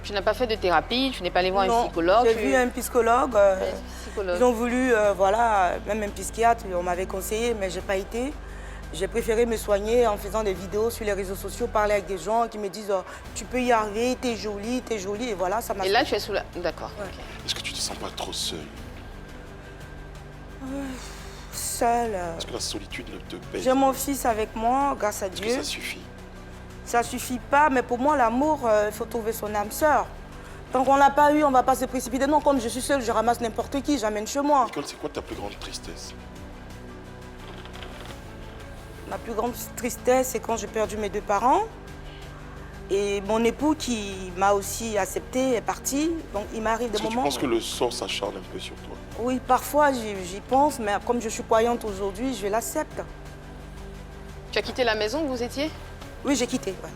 C: Tu n'as pas fait de thérapie, tu n'es pas allé voir un psychologue?
G: J'ai vu un psychologue. Ils ont voulu, voilà, même un psychiatre, on m'avait conseillé, mais je n'ai pas été. J'ai préféré me soigner en faisant des vidéos sur les réseaux sociaux, parler avec des gens qui me disent oh, tu peux y arriver, t'es jolie, et voilà, ça m'a...
C: Et là, tu es sous la... D'accord.
G: Ouais.
C: Okay.
A: Est-ce que tu te sens pas trop seule?
G: Seule.
A: Est-ce que la solitude ne te pèse?
G: J'ai mon fils avec moi, grâce à Dieu.
A: Est-ce que ça suffit?
G: Ça suffit pas, mais pour moi, l'amour, il faut trouver son âme sœur. Tant qu'on l'a pas eu, on va pas se précipiter. Non, comme je suis seule, je ramasse n'importe qui, j'amène chez moi.
A: Nicole, c'est quoi ta plus grande tristesse?
G: Ma plus grande tristesse, c'est quand j'ai perdu mes 2 parents. Et mon époux qui m'a aussi accepté est parti. Donc il m'arrive des moments...
A: Est-ce que tu penses que le sort s'acharne un peu sur toi?
G: Oui, parfois j'y pense, mais comme je suis croyante aujourd'hui, je l'accepte.
C: Tu as quitté la maison où vous étiez?
G: Oui, j'ai quitté. Ouais.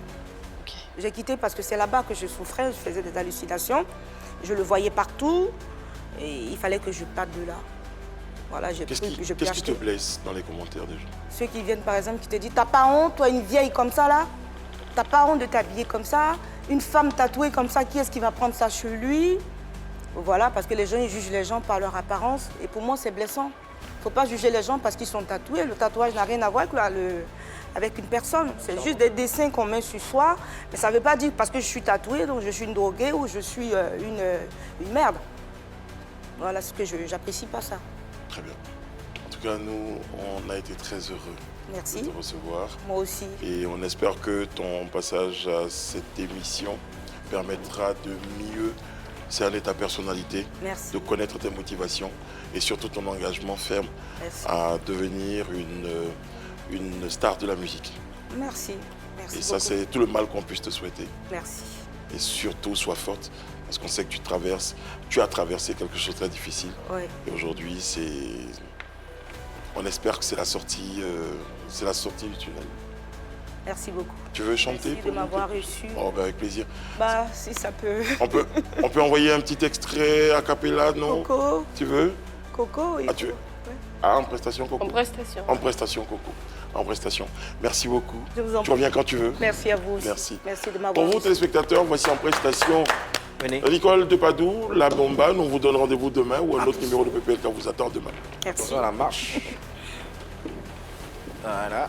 G: Okay. J'ai quitté parce que c'est là-bas que je souffrais, je faisais des hallucinations. Je le voyais partout et il fallait que je parte de là. Voilà, j'ai
A: Qu'est-ce qui te blesse dans les commentaires des gens? Ceux
G: qui viennent par exemple, qui te disent « T'as pas honte, toi, une vieille comme ça là? T'as pas honte de t'habiller comme ça? Une femme tatouée comme ça, qui est-ce qui va prendre ça chez lui ?» Voilà, parce que les gens, ils jugent les gens par leur apparence. Et pour moi, c'est blessant. Il ne faut pas juger les gens parce qu'ils sont tatoués. Le tatouage n'a rien à voir avec une personne. C'est juste des dessins qu'on met sur soi. Mais ça ne veut pas dire parce que je suis tatouée, donc je suis une droguée ou je suis une merde. Voilà, ce que j'apprécie pas ça.
A: Très bien. En tout cas, nous, on a été très heureux de te recevoir.
G: Moi aussi.
A: Et on espère que ton passage à cette émission permettra de mieux cerner ta personnalité, de connaître tes motivations et surtout ton engagement ferme à devenir une star de la musique.
G: Merci. Merci
A: et ça, c'est tout le mal qu'on puisse te souhaiter.
G: Merci.
A: Et surtout, sois forte, parce qu'on sait que tu as traversé quelque chose de très difficile.
G: Oui.
A: Et aujourd'hui, on espère que c'est la sortie du tunnel.
G: Merci beaucoup.
A: Tu veux chanter?
G: Merci de m'avoir reçu.
A: Oh, ben avec plaisir.
G: Bah, si ça peut.
A: On peut envoyer un petit extrait a cappella, non?
G: Coco.
A: Tu veux?
G: Coco, oui.
A: Ah, tu veux? Ah, en prestation, Coco?
B: En prestation.
A: En prestation, Coco. En prestation. Merci beaucoup.
G: Je vous en prie.
A: Tu reviens quand tu veux.
G: Merci à vous aussi.
A: Merci.
G: Merci de m'avoir
A: Pour vous, téléspectateurs, voici en prestation Nicole Depadou, La Bomba. Nous vous donne rendez-vous demain ou un autre numéro de PPLK vous attend demain.
G: Merci.
E: Attention à la marche. Voilà.